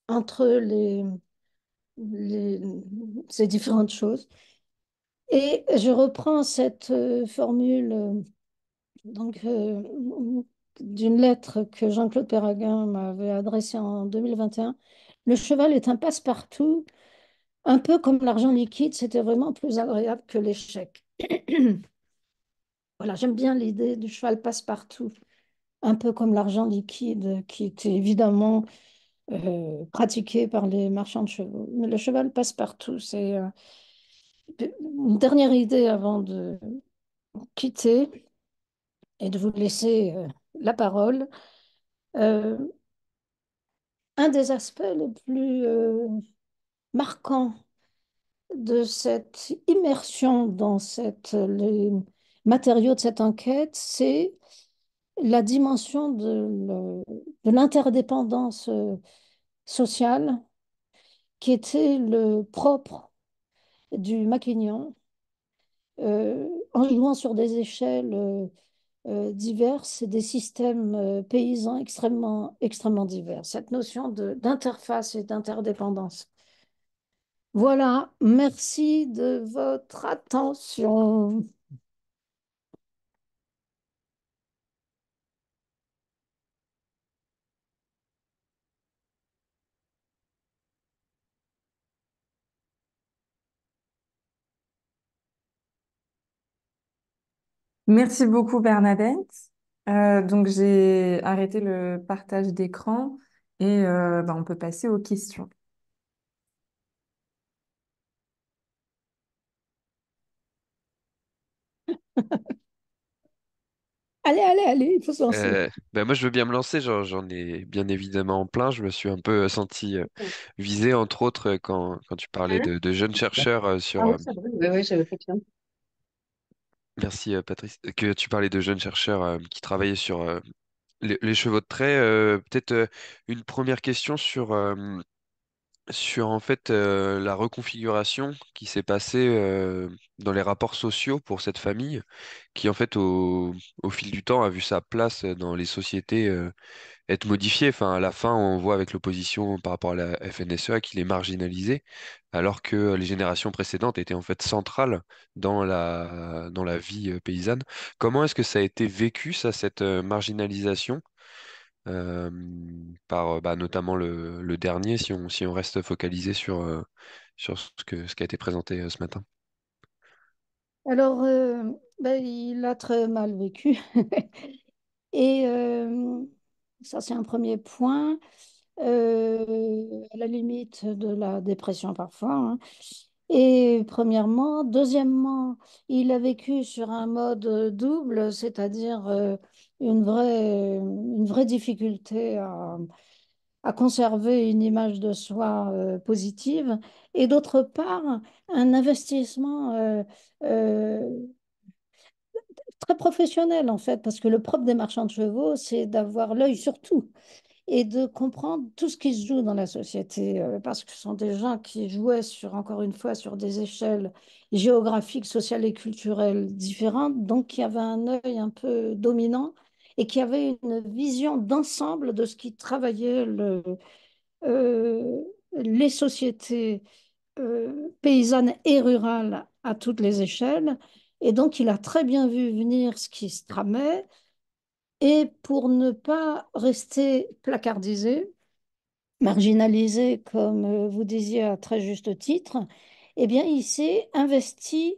entre les- ces différentes choses. Et je reprends cette formule donc, d'une lettre que Jean-Claude Perraguin m'avait adressée en 2021. Le cheval est un passe-partout, un peu comme l'argent liquide, c'était vraiment plus agréable que l'échec. Voilà, j'aime bien l'idée du cheval passe-partout, un peu comme l'argent liquide qui était évidemment pratiqué par les marchands de chevaux. Mais le cheval passe-partout, c'est une dernière idée avant de quitter et de vous laisser la parole. Euh, un des aspects les plus marquants de cette immersion dans les matériaux de cette enquête, c'est la dimension de l'interdépendance sociale qui était le propre du maquignon, en jouant sur des échelles diverses et des systèmes paysans extrêmement divers. Cette notion d'interface et d'interdépendance. Voilà, merci de votre attention. Merci beaucoup Bernadette. Donc j'ai arrêté le partage d'écran et on peut passer aux questions. Allez, il faut se lancer. Moi, je veux bien me lancer, j'en ai bien évidemment plein. Je me suis un peu senti visé, entre autres, quand tu parlais de jeunes chercheurs Ah sur... oui, c'est vrai, oui, oui, j'avais fait ça. merci Patrice, que tu parlais de jeunes chercheurs qui travaillaient sur les chevaux de trait. Peut-être une première question sur en fait la reconfiguration qui s'est passée dans les rapports sociaux pour cette famille, qui en fait au fil du temps a vu sa place dans les sociétés être modifié. Enfin, à la fin, on voit avec l'opposition par rapport à la FNSEA qu'il est marginalisé, alors que les générations précédentes étaient en fait centrales dans la vie paysanne. Comment est-ce que ça a été vécu, ça, cette marginalisation, euh, par notamment le dernier, si on reste focalisé sur ce qui a été présenté ce matin? Alors, il a très mal vécu. Et ça, c'est un premier point. À la limite de la dépression parfois, hein. Et premièrement. Deuxièmement, il a vécu sur un mode double, c'est-à-dire une vraie difficulté à conserver une image de soi positive. Et d'autre part, un investissement très professionnel en fait, parce que le propre des marchands de chevaux, c'est d'avoir l'œil sur tout et de comprendre tout ce qui se joue dans la société, parce que ce sont des gens qui jouaient sur, encore une fois, sur des échelles géographiques, sociales et culturelles différentes, donc qui avaient un œil un peu dominant et qui avaient une vision d'ensemble de ce qui travaillait euh, les sociétés paysannes et rurales à toutes les échelles, Et donc, il a très bien vu venir ce qui se tramait. Et pour ne pas rester placardisé, marginalisé, comme vous disiez à très juste titre, eh bien, il s'est investi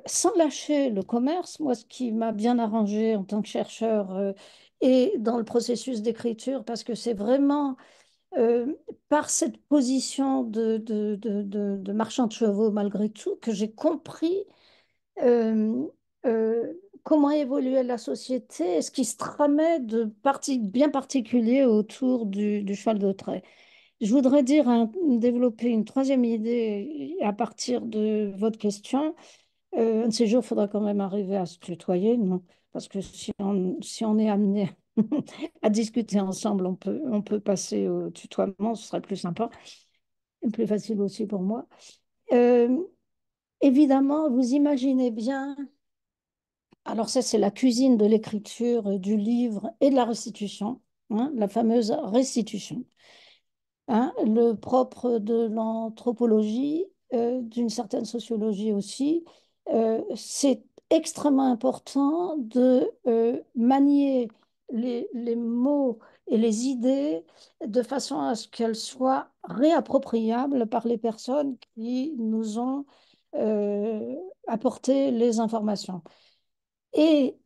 sans lâcher le commerce. Moi, ce qui m'a bien arrangé en tant que chercheur et dans le processus d'écriture, parce que c'est vraiment par cette position de marchand de chevaux, malgré tout, que j'ai compris euh, euh, comment évoluait la société et ce qui se tramait de bien particulier autour du cheval de trait. Je voudrais dire, développer une troisième idée à partir de votre question. Un de ces jours, il faudra quand même arriver à se tutoyer, non? Parce que si on est amené à discuter ensemble, on peut passer au tutoiement, ce serait plus sympa et plus facile aussi pour moi. Euh, Évidemment, vous imaginez bien, alors ça c'est la cuisine de l'écriture, du livre et de la restitution, hein, la fameuse restitution. Hein, le propre de l'anthropologie, d'une certaine sociologie aussi, c'est extrêmement important de manier les mots et les idées de façon à ce qu'elles soient réappropriables par les personnes qui nous ont euh, apporté les informations. Et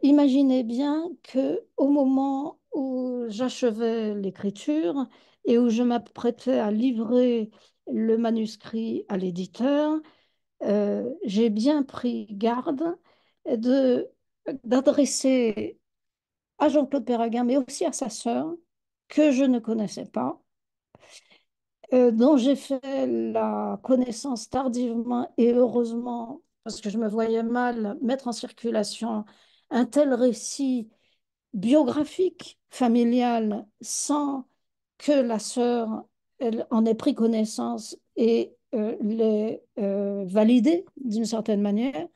imaginez bien que au moment où j'achevais l'écriture et où je m'apprêtais à livrer le manuscrit à l'éditeur, j'ai bien pris garde de d'adresser à Jean-Claude Perraguin, mais aussi à sa sœur, que je ne connaissais pas, dont j'ai fait la connaissance tardivement et heureusement, parce que je me voyais mal mettre en circulation un tel récit biographique, familial, sans que la sœur elle, en ait pris connaissance et l'ait validé d'une certaine manière.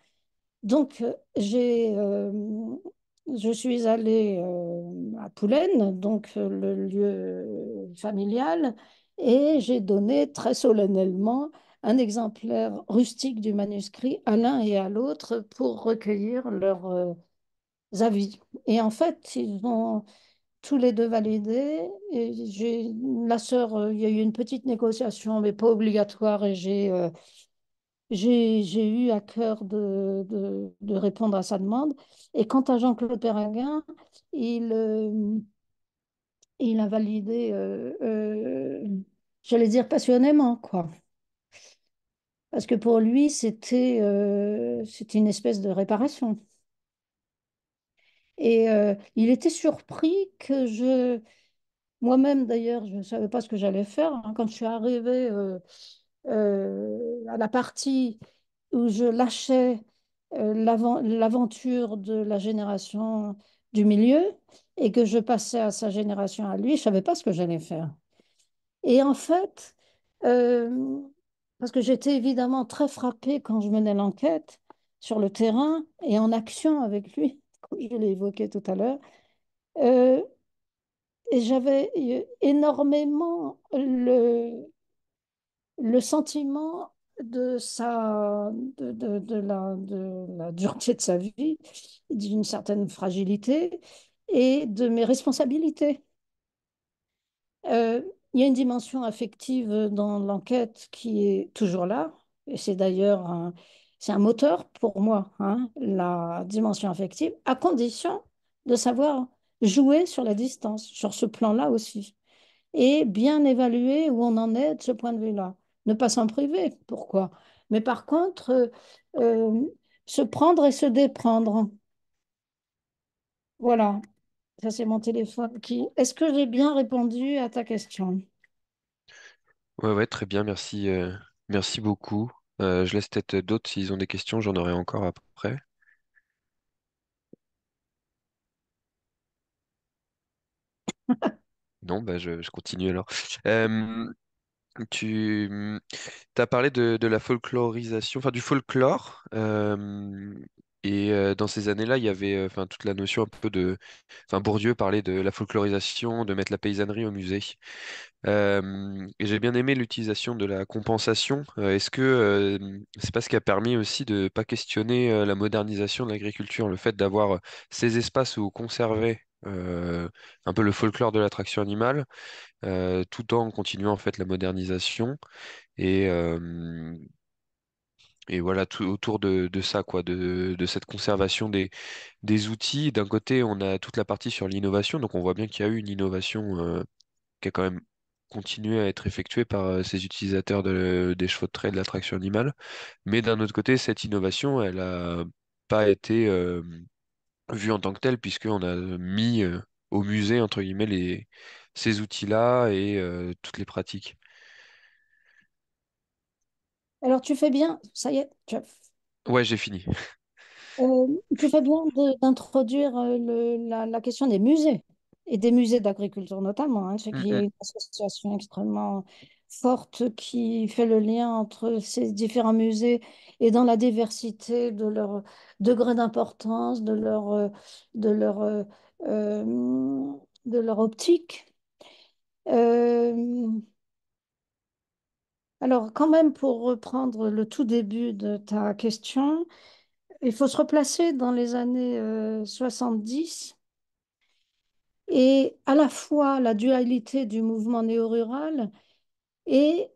Donc, je suis allée à Poulaine, donc le lieu familial, et j'ai donné très solennellement un exemplaire rustique du manuscrit à l'un et à l'autre pour recueillir leurs avis. Et en fait, ils ont tous les deux validé. Et la sœur, il y a eu une petite négociation, mais pas obligatoire, et j'ai eu à cœur de répondre à sa demande. Et quant à Jean-Claude Perringuin, il, euh, il a validé, j'allais dire passionnément, quoi. Parce que pour lui, c'était une espèce de réparation. Et il était surpris que moi-même d'ailleurs, je ne savais pas ce que j'allais faire, hein. Quand je suis arrivée à la partie où je lâchais l'aventure de la génération du milieu et que je passais à sa génération à lui, je ne savais pas ce que j'allais faire. Et en fait, euh, parce que j'étais évidemment très frappée quand je menais l'enquête sur le terrain et en action avec lui, comme je l'ai évoqué tout à l'heure, euh, et j'avais énormément le sentiment de la dureté de sa vie, d'une certaine fragilité et de mes responsabilités. Euh, il y a une dimension affective dans l'enquête qui est toujours là, et c'est d'ailleurs c'est un moteur pour moi, hein, la dimension affective, à condition de savoir jouer sur la distance, sur ce plan-là aussi, et bien évaluer où on en est de ce point de vue-là. Ne pas s'en priver, pourquoi? Mais par contre, euh, se prendre et se déprendre. Voilà, ça c'est mon téléphone qui... Est-ce que j'ai bien répondu à ta question? Ouais, ouais, très bien, merci, merci beaucoup. Je laisse peut-être d'autres s'ils ont des questions, j'en aurai encore après. Non, bah je continue alors. Tu as parlé de la folklorisation, enfin du folklore. Et dans ces années-là, il y avait enfin toute la notion un peu de, enfin Bourdieu parlait de la folklorisation, de mettre la paysannerie au musée. Et j'ai bien aimé l'utilisation de la compensation. Est-ce que c'est pas ce qui a permis aussi de pas questionner la modernisation de l'agriculture, le fait d'avoir ces espaces où on conservait un peu le folklore de l'attraction animale, tout en continuant en fait la modernisation et et voilà tout autour de ça quoi, de cette conservation des outils. D'un côté, on a toute la partie sur l'innovation, donc on voit bien qu'il y a eu une innovation qui a quand même continué à être effectuée par ces utilisateurs des chevaux de trait de l'attraction animale. Mais d'un autre côté, cette innovation, elle a pas été vue en tant que telle, puisqu'on a mis au musée, entre guillemets, ces outils-là et toutes les pratiques. Alors, tu fais bien, ça y est, Ouais, j'ai fini. tu fais bien d'introduire la question des musées et des musées d'agriculture notamment. Hein. Je sais Mm, qu'il y a mm. une association extrêmement forte qui fait le lien entre ces différents musées et dans la diversité de leur degré d'importance, de leur, euh, euh, de leur optique. Euh, alors, quand même, pour reprendre le tout début de ta question, il faut se replacer dans les années 70 et à la fois la dualité du mouvement néo-rural et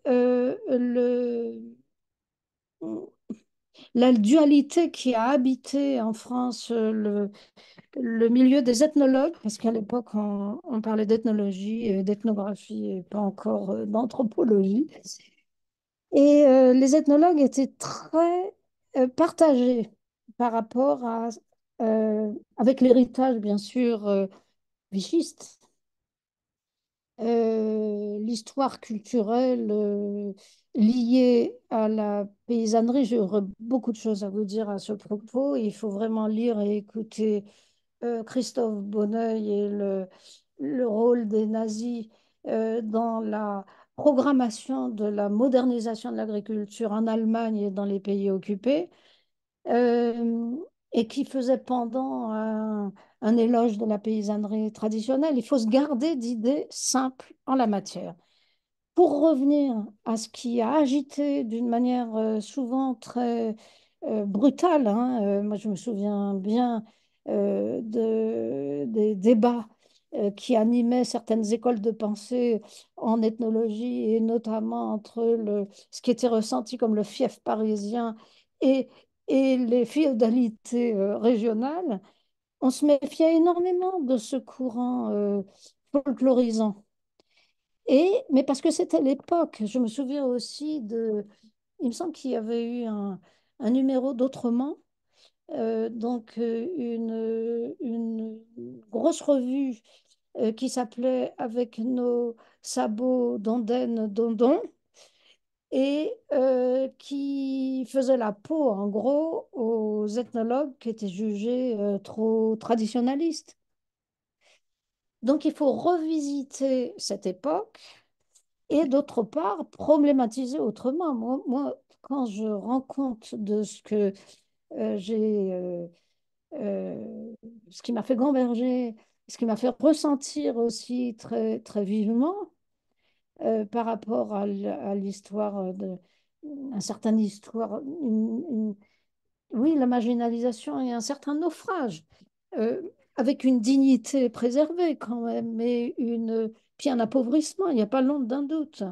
la dualité qui a habité en France le milieu des ethnologues, parce qu'à l'époque, on parlait d'ethnologie, d'ethnographie et pas encore d'anthropologie. Et les ethnologues étaient très partagés par rapport avec l'héritage, bien sûr, vichiste, l'histoire culturelle liée à la paysannerie. J'aurais beaucoup de choses à vous dire à ce propos. Il faut vraiment lire et écouter Christophe Bonneuil et le rôle des nazis dans la programmation de la modernisation de l'agriculture en Allemagne et dans les pays occupés, euh, et qui faisait pendant un éloge de la paysannerie traditionnelle. Il faut se garder d'idées simples en la matière. Pour revenir à ce qui a agité d'une manière souvent très brutale, hein, moi je me souviens bien des débats qui animaient certaines écoles de pensée en ethnologie et notamment entre ce qui était ressenti comme le fief parisien et, et les féodalités régionales. On se méfiait énormément de ce courant folklorisant. Mais parce que c'était l'époque, je me souviens aussi il me semble qu'il y avait eu un numéro d'Autrement, une grosse revue qui s'appelait Avec nos sabots d'Ondaine Dondon et qui faisait la peau en gros aux ethnologues qui étaient jugés trop traditionnalistes. Donc il faut revisiter cette époque et d'autre part, problématiser autrement. Quand je rends compte de ce que j'ai, euh, ce qui m'a fait gamberger, ce qui m'a fait ressentir aussi très, très vivement par rapport à l'histoire un certain histoire, oui, la marginalisation et un certain naufrage, euh, avec une dignité préservée quand même, mais puis un appauvrissement, il n'y a pas l'ombre d'un doute.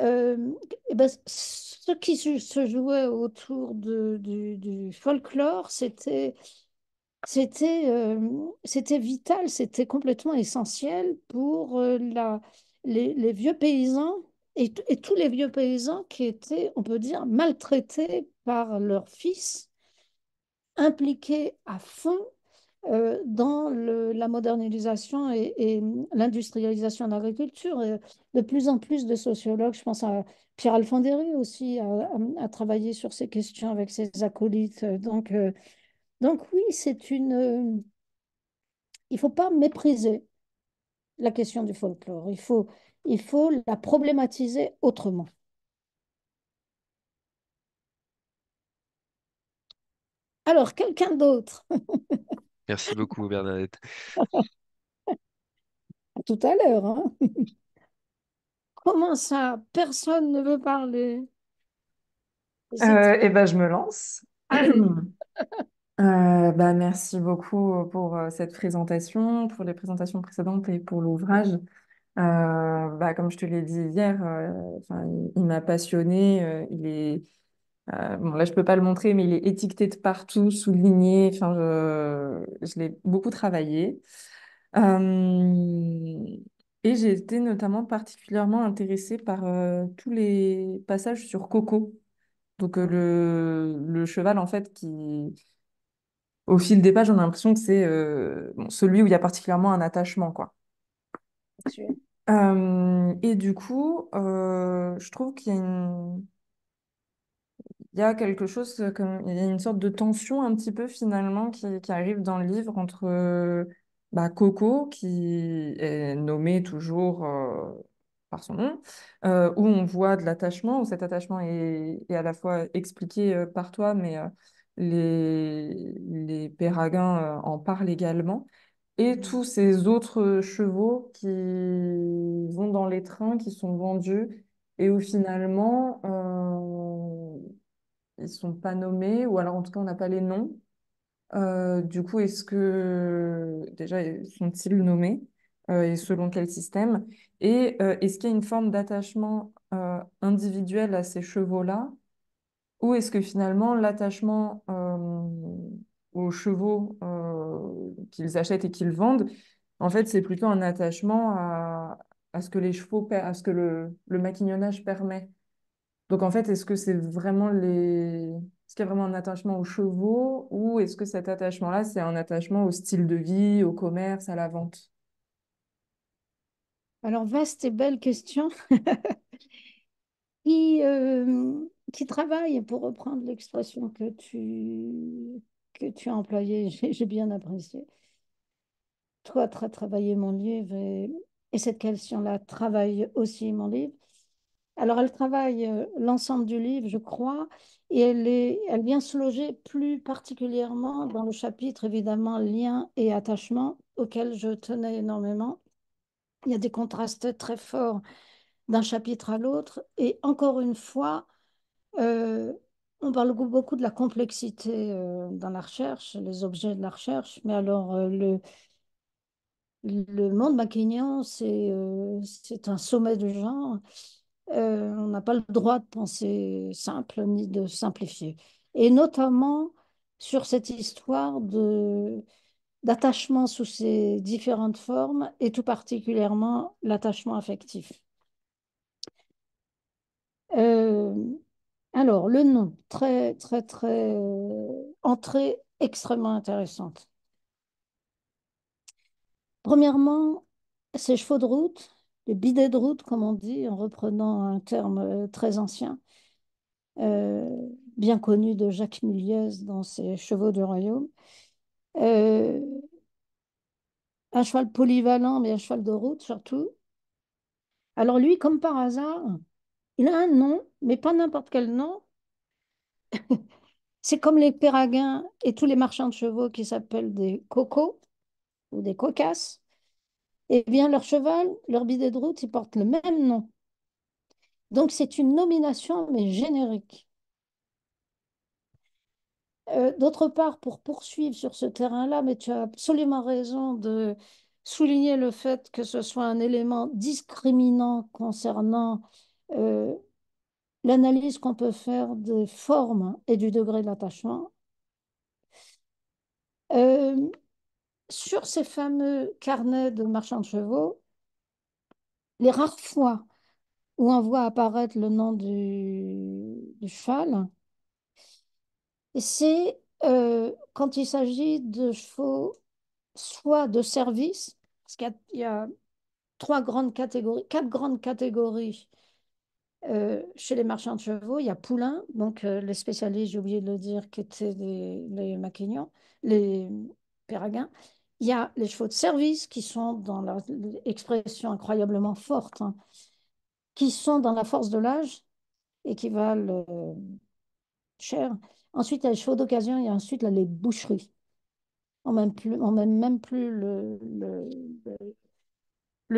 Euh, eh ben, ce qui se jouait autour du folklore, c'était vital, c'était complètement essentiel pour les vieux paysans et tous les vieux paysans qui étaient, on peut dire, maltraités par leurs fils, impliqués à fond dans la modernisation et l'industrialisation de l'agriculture. De plus en plus de sociologues, je pense à Pierre Alfandéry aussi, a travaillé sur ces questions avec ses acolytes. Donc oui, il ne faut pas mépriser la question du folklore. Il faut la problématiser autrement. Alors, quelqu'un d'autre, Merci beaucoup, Bernadette. à tout à l'heure, hein. Comment ça, personne ne veut parler? Eh ben, je me lance. Allez. Bah, merci beaucoup pour cette présentation, pour les présentations précédentes et pour l'ouvrage. Bah, comme je te l'ai dit hier, enfin, il m'a passionné. Bon, là, je peux pas le montrer, mais il est étiqueté de partout, souligné. Enfin, je l'ai beaucoup travaillé. Euh, et j'ai été notamment particulièrement intéressée par tous les passages sur Coco. Donc, le cheval, en fait, qui, au fil des pages, on a l'impression que c'est bon, celui où il y a particulièrement un attachement, quoi. Et du coup, je trouve qu'il y a il y a quelque chose comme, il y a une sorte de tension un petit peu finalement qui arrive dans le livre entre bah, Coco, qui est nommé toujours par son nom, où on voit de l'attachement, où cet attachement est à la fois expliqué par toi, mais les Péraguins en parlent également. Et tous ces autres chevaux qui vont dans les trains, qui sont vendus, et où finalement, ils sont pas nommés, ou alors en tout cas, on n'a pas les noms. Du coup, est-ce que déjà sont-ils nommés et selon quel système? Et est-ce qu'il y a une forme d'attachement individuel à ces chevaux-là? Ou est-ce que finalement l'attachement aux chevaux qu'ils achètent et qu'ils vendent, en fait, c'est plutôt un attachement à ce que les chevaux, à ce que le maquignonnage permet? Donc en fait, est-ce que c'est vraiment est-ce qu'il y a vraiment un attachement aux chevaux ou est-ce que cet attachement-là, c'est un attachement au style de vie, au commerce, à la vente? Alors, vaste et belle question qui travaille, pour reprendre l'expression que tu as employée, j'ai bien apprécié. Toi, tu as travaillé mon livre et cette question-là travaille aussi mon livre. Alors, elle travaille l'ensemble du livre, je crois, et elle vient se loger plus particulièrement dans le chapitre, évidemment, lien et attachement, auquel je tenais énormément. Il y a des contrastes très forts d'un chapitre à l'autre, et encore une fois, euh, on parle beaucoup de la complexité dans la recherche, les objets de la recherche, mais alors le monde maquignon, c'est un sommet du genre. On n'a pas le droit de penser simple ni de simplifier. Et notamment sur cette histoire d'attachement sous ses différentes formes et tout particulièrement l'attachement affectif. Euh, alors, le nom, très, entrée extrêmement intéressante. Premièrement, ces chevaux de route, les bidets de route, comme on dit, en reprenant un terme très ancien, euh, bien connu de Jacques Miliez dans ses Chevaux du Royaume. Euh, un cheval polyvalent, mais un cheval de route surtout. Alors lui, comme par hasard, il a un nom, mais pas n'importe quel nom. C'est comme les Péraguins et tous les marchands de chevaux qui s'appellent des cocos ou des cocasses. Eh bien, leur cheval, leur bidet de route, ils portent le même nom. Donc, c'est une nomination, mais générique. D'autre part, pour poursuivre sur ce terrain-là, mais tu as absolument raison de souligner le fait que ce soit un élément discriminant concernant euh, l'analyse qu'on peut faire des formes et du degré d'attachement. Euh, sur ces fameux carnets de marchands de chevaux, les rares fois où on voit apparaître le nom du cheval, c'est quand il s'agit de chevaux soit de service, parce qu'il y a trois grandes catégories, quatre grandes catégories chez les marchands de chevaux. Il y a poulains, donc les spécialistes, j'ai oublié de le dire, qui étaient les maquignons, les péraguins. Il y a les chevaux de service qui sont dans l'expression incroyablement forte, hein, qui sont dans la force de l'âge et qui valent cher. Ensuite, il y a les chevaux d'occasion et ensuite, là, les boucheries. On met même plus le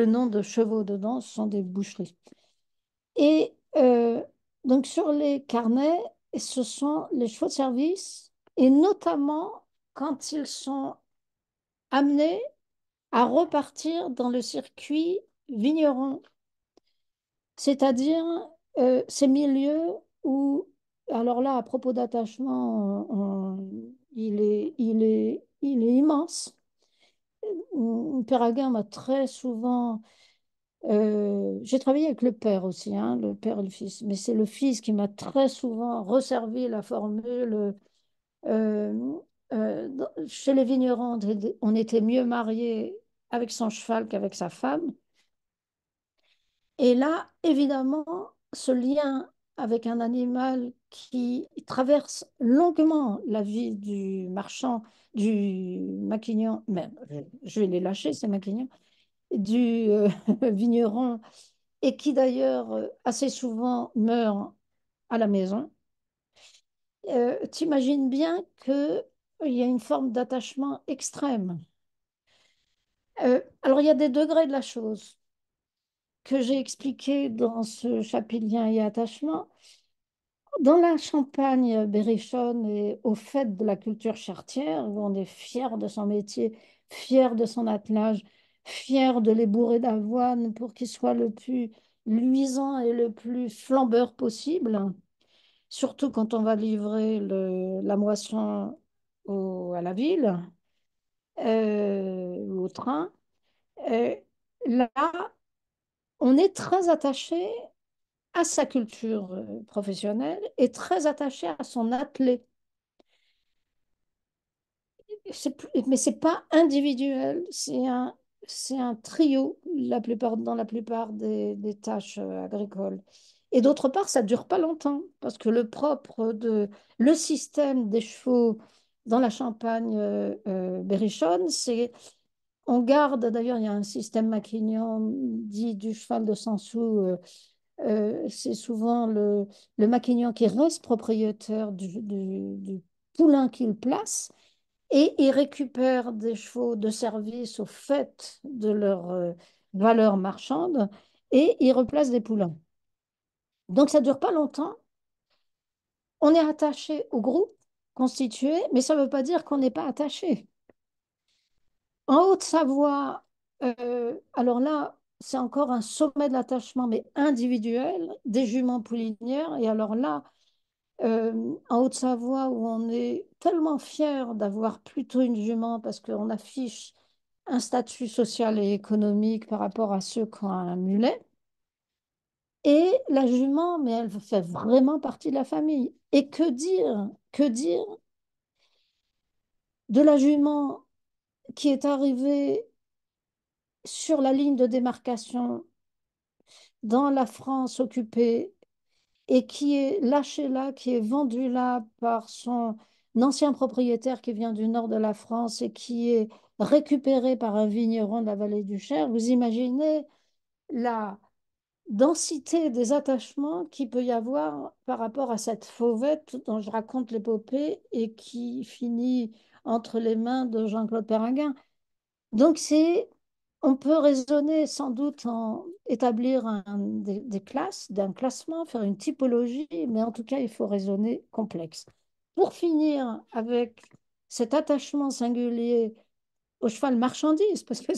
nom de chevaux dedans, ce sont des boucheries. Et donc, sur les carnets, ce sont les chevaux de service, et notamment quand ils sont amenés à repartir dans le circuit vigneron, c'est-à-dire ces milieux où, alors là, à propos d'attachement, il est immense. Péraguin m'a très souvent. J'ai travaillé avec le père aussi, hein, le père et le fils, mais c'est le fils qui m'a très souvent resservi la formule. euh, Chez les vignerons, on était mieux mariés avec son cheval qu'avec sa femme. Et là, évidemment, ce lien avec un animal qui traverse longuement la vie du marchand, du maquignon, même, je vais les lâcher, ces maquignons, du vigneron, et qui d'ailleurs assez souvent meurt à la maison. T'imagines bien qu'il y a une forme d'attachement extrême. Alors, il y a des degrés de la chose que j'ai expliqué dans ce chapitre lien et attachement. Dans la Champagne berrichonne et au fait de la culture charretière, où on est fier de son métier, fier de son attelage, fier de les bourrer d'avoine pour qu'il soit le plus luisant et le plus flambeur possible, surtout quand on va livrer la moisson à la ville ou au train. Euh, Là, on est très attaché à sa culture professionnelle et très attaché à son attelé. Mais c'est pas individuel, c'est un trio dans la plupart des tâches agricoles. Et d'autre part, ça dure pas longtemps parce que le système des chevaux dans la Champagne berrichonne, c'est on garde, d'ailleurs, il y a un système maquignon dit du cheval de Sansou, c'est souvent le maquignon qui reste propriétaire du poulain qu'il place et il récupère des chevaux de service au fait de leur valeur marchande et il replace des poulains. Donc ça ne dure pas longtemps. On est attaché au groupe constitué, mais ça ne veut pas dire qu'on n'est pas attaché. En Haute-Savoie, alors là, c'est encore un sommet de l'attachement, mais individuel, des juments poulinières. Et alors là, en Haute-Savoie, où on est tellement fier d'avoir plutôt une jument parce qu'on affiche un statut social et économique par rapport à ceux qui ont un mulet. Et la jument, mais elle fait vraiment partie de la famille. Et que dire de la jument qui est arrivée sur la ligne de démarcation dans la France occupée et qui est lâchée là, qui est vendue là par son ancien propriétaire qui vient du nord de la France et qui est récupéré par un vigneron de la vallée du Cher. Vous imaginez la densité des attachements qu'il peut y avoir par rapport à cette fauvette dont je raconte l'épopée et qui finit entre les mains de Jean-Claude Perringuin. Donc on peut raisonner sans doute en établir des classes, d'un classement, faire une typologie, mais en tout cas, il faut raisonner complexe. Pour finir avec cet attachement singulier au cheval marchandise, parce que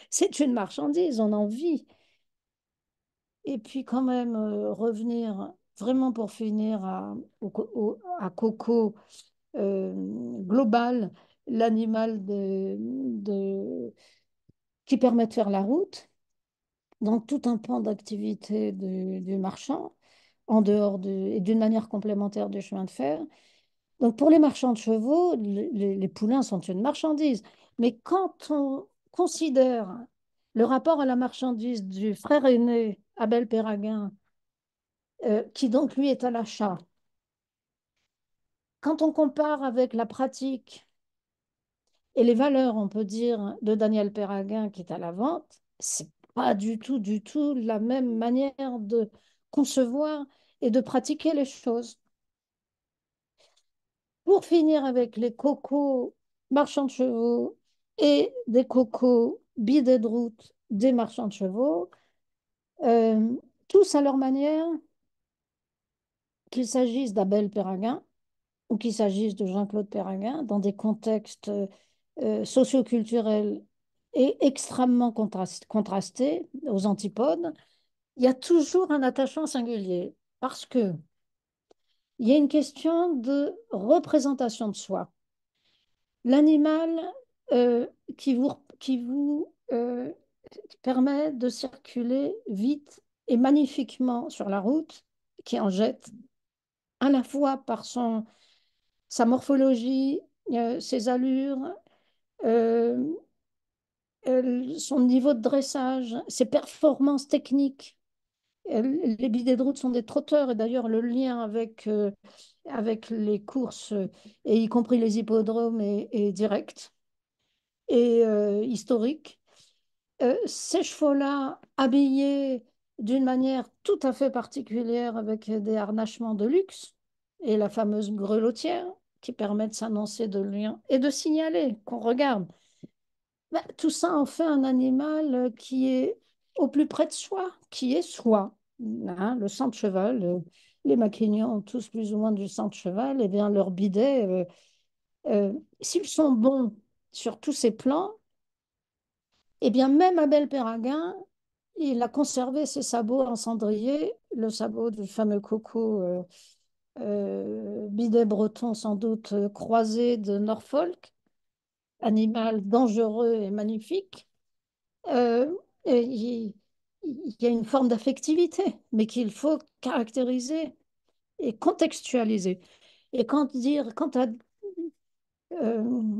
c'est une marchandise, on en vit. Et puis quand même revenir vraiment pour finir à Coco global, l'animal qui permet de faire la route, donc tout un pan d'activité du marchand, en dehors et d'une manière complémentaire du chemin de fer. Donc pour les marchands de chevaux, les poulains sont une marchandise. Mais quand on considère le rapport à la marchandise du frère aîné, Abel Péraguin, qui donc lui est à l'achat, quand on compare avec la pratique et les valeurs, on peut dire, de Daniel Péraguin qui est à la vente, c'est pas du tout la même manière de concevoir et de pratiquer les choses. Pour finir avec les cocos marchands de chevaux et des cocos bidets de route des marchands de chevaux, euh, tous à leur manière, qu'il s'agisse d'Abel Péraguin ou qu'il s'agisse de Jean-Claude Péraguin, dans des contextes socioculturels et extrêmement contrastés, aux antipodes, il y a toujours un attachement singulier parce que il y a une question de représentation de soi. L'animal euh, qui vous permet de circuler vite et magnifiquement sur la route, qui en jette à la fois par sa morphologie, ses allures, euh, son niveau de dressage, ses performances techniques. Les bidets de route sont des trotteurs et d'ailleurs le lien avec les courses, et y compris les hippodromes, est direct et historique. Ces chevaux-là, habillés d'une manière tout à fait particulière avec des harnachements de luxe et la fameuse grelotière qui permet de s'annoncer de lien et de signaler qu'on regarde. Ben, tout ça en fait un animal qui est au plus près de soi, qui est soi. Hein, le sang de cheval, les Maquignons ont tous plus ou moins du sang de cheval, et bien leurs bidets, s'ils sont bons sur tous ces plans, et bien même Abel Péraguin, il a conservé ses sabots en cendrier, le sabot du fameux coco bidet breton sans doute croisé de Norfolk, animal dangereux et magnifique. Euh, et il y a une forme d'affectivité, mais qu'il faut caractériser et contextualiser. Et quant à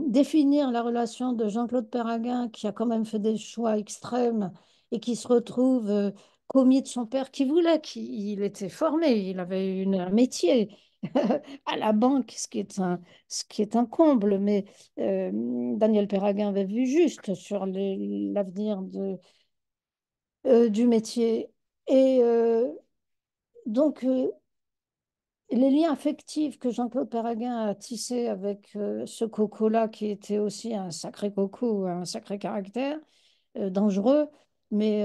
définir la relation de Jean-Claude Perraguin, qui a quand même fait des choix extrêmes et qui se retrouve commis de son père, qui voulait qu'il était formé, il avait un métier à la banque, ce qui est un comble, mais Daniel Perraguin avait vu juste sur l'avenir du métier. Et donc, les liens affectifs que Jean-Claude Perraguin a tissés avec ce coco-là, qui était aussi un sacré coco, un sacré caractère, dangereux, mais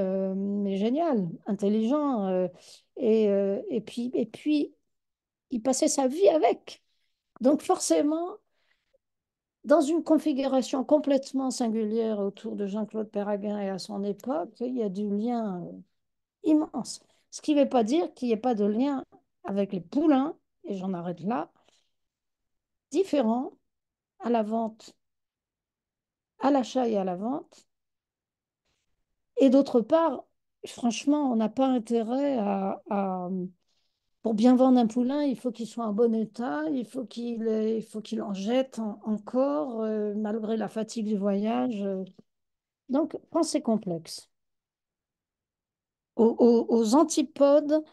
génial, intelligent. Et puis, il passait sa vie avec. Donc forcément, dans une configuration complètement singulière autour de Jean-Claude Perraguin et à son époque, il y a du lien immense. Ce qui ne veut pas dire qu'il n'y ait pas de lien avec les poulains, et j'en arrête là, différents à la vente, à l'achat et à la vente. Et d'autre part, franchement, on n'a pas intérêt pour bien vendre un poulain, il faut qu'il soit en bon état, il faut qu'il en jette encore, malgré la fatigue du voyage. Donc, pensée complexe. Aux antipodes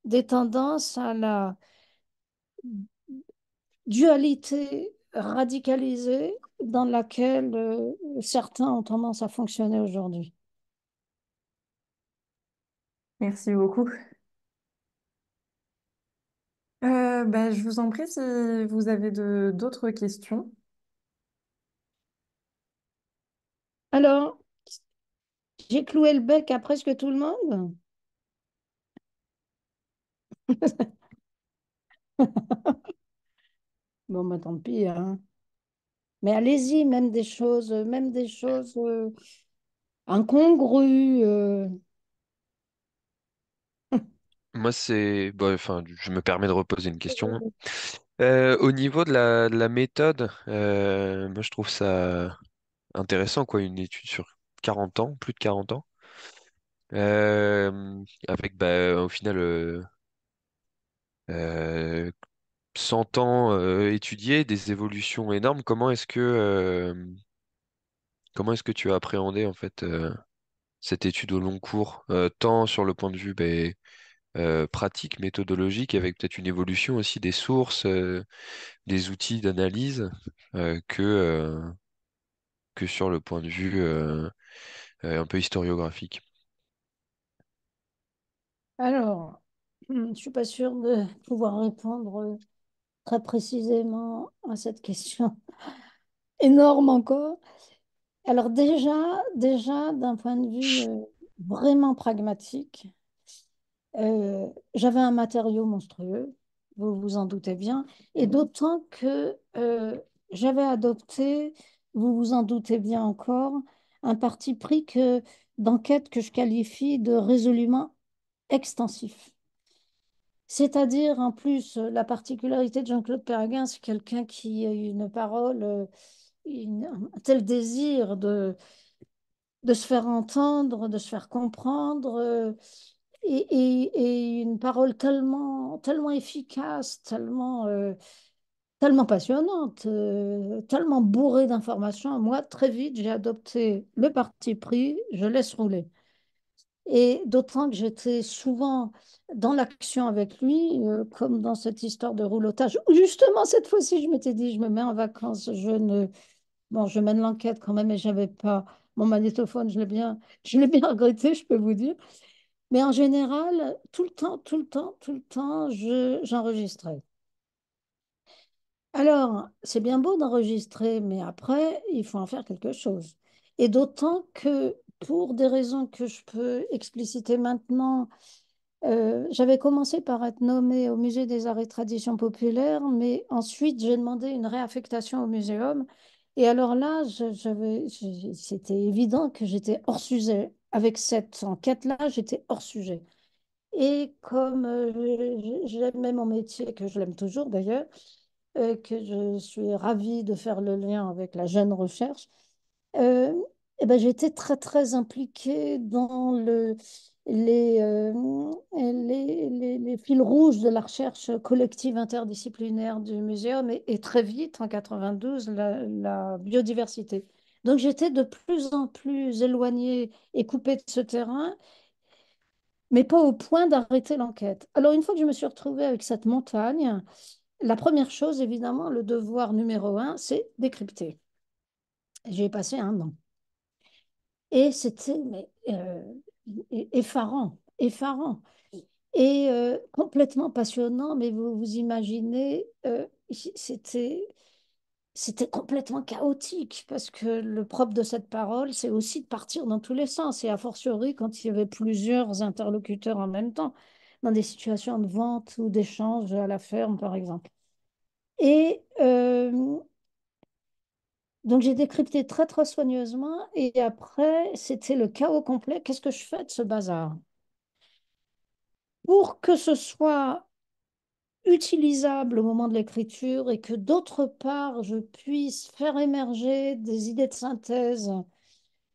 des tendances à la dualité radicalisée dans laquelle certains ont tendance à fonctionner aujourd'hui. Merci beaucoup. Je vous en prie si vous avez d'autres questions. Alors, j'ai cloué le bec à presque tout le monde. Bon, bah, tant pis, hein. Mais allez-y, même des choses incongrues. Moi, enfin, je me permets de reposer une question. Au niveau de la méthode, moi, je trouve ça intéressant, quoi, une étude sur 40 ans, plus de 40 ans, avec, au final, euh, 100 ans étudiés, des évolutions énormes. Comment est-ce que tu as appréhendé, en fait, cette étude au long cours, tant sur le point de vue, pratique, méthodologique, avec peut-être une évolution aussi des sources, des outils d'analyse, que sur le point de vue un peu historiographique. Alors, je ne suis pas sûre de pouvoir répondre très précisément à cette question énorme encore. Alors déjà d'un point de vue vraiment pragmatique, j'avais un matériau monstrueux, vous vous en doutez bien, et d'autant que j'avais adopté, vous vous en doutez bien encore, un parti pris d'enquête que je qualifie de résolument extensif. C'est-à-dire, en plus, la particularité de Jean-Claude Perrin, c'est quelqu'un qui a une parole, un tel désir de se faire entendre, de se faire comprendre, et une parole tellement efficace, tellement passionnante, tellement bourrée d'informations. Moi, très vite, j'ai adopté le parti pris, je laisse rouler. Et d'autant que j'étais souvent dans l'action avec lui, comme dans cette histoire de roulotage, où justement, cette fois-ci, je m'étais dit, je me mets en vacances, bon, je mène l'enquête quand même, et j'avais pas mon magnétophone, je l'ai bien regretté, je peux vous dire. Mais en général, tout le temps, j'enregistrais. Alors, c'est bien beau d'enregistrer, mais après, il faut en faire quelque chose. Et d'autant que, pour des raisons que je peux expliciter maintenant, j'avais commencé par être nommée au Musée des Arts et Traditions Populaires, mais ensuite j'ai demandé une réaffectation au muséum. Et alors là, c'était évident que j'étais hors sujet. Avec cette enquête-là, j'étais hors sujet. Et comme j'aimais mon métier, que je l'aime toujours d'ailleurs, que je suis ravie de faire le lien avec la jeune recherche, euh, eh ben, j'ai été très impliquée dans les fils rouges de la recherche collective interdisciplinaire du muséum, et très vite, en 92, la biodiversité. Donc j'étais de plus en plus éloignée et coupée de ce terrain, mais pas au point d'arrêter l'enquête. Alors une fois que je me suis retrouvée avec cette montagne, la première chose, évidemment, le devoir numéro un, c'est décrypter. J'y ai passé un an. Et c'était effarant. Et complètement passionnant, mais vous vous imaginez, c'était complètement chaotique, parce que le propre de cette parole, c'est aussi de partir dans tous les sens, et a fortiori quand il y avait plusieurs interlocuteurs en même temps, dans des situations de vente ou d'échange à la ferme, par exemple. Et donc j'ai décrypté très soigneusement, et après, c'était le chaos complet. Qu'est-ce que je fais de ce bazar? Pour que ce soit utilisable au moment de l'écriture, et que d'autre part, je puisse faire émerger des idées de synthèse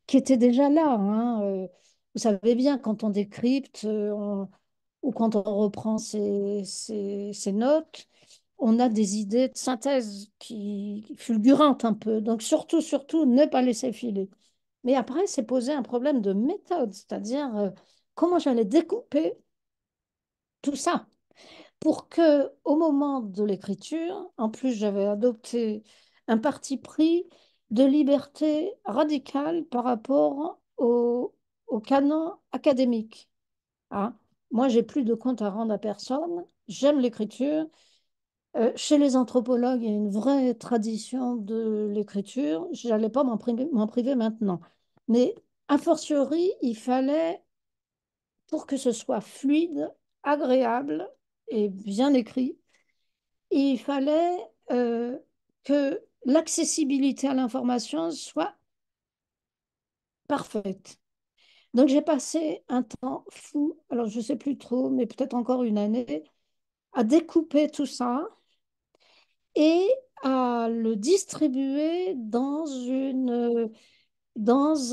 qui étaient déjà là, hein. Vous savez bien, quand on décrypte, ou quand on reprend ses notes, on a des idées de synthèse qui fulgurantes un peu. Donc surtout, ne pas laisser filer. Mais après, c'est poser un problème de méthode, c'est-à-dire comment j'allais découper tout ça pour que, au moment de l'écriture, en plus, j'avais adopté un parti pris de liberté radicale par rapport au canon académique, hein. Moi, j'ai plus de compte à rendre à personne. J'aime l'écriture. Chez les anthropologues, il y a une vraie tradition de l'écriture. Je n'allais pas m'en priver maintenant. Mais a fortiori, il fallait, pour que ce soit fluide, agréable et bien écrit, il fallait que l'accessibilité à l'information soit parfaite. Donc j'ai passé un temps fou, alors je ne sais plus trop, mais peut-être encore une année, à découper tout ça et à le distribuer dans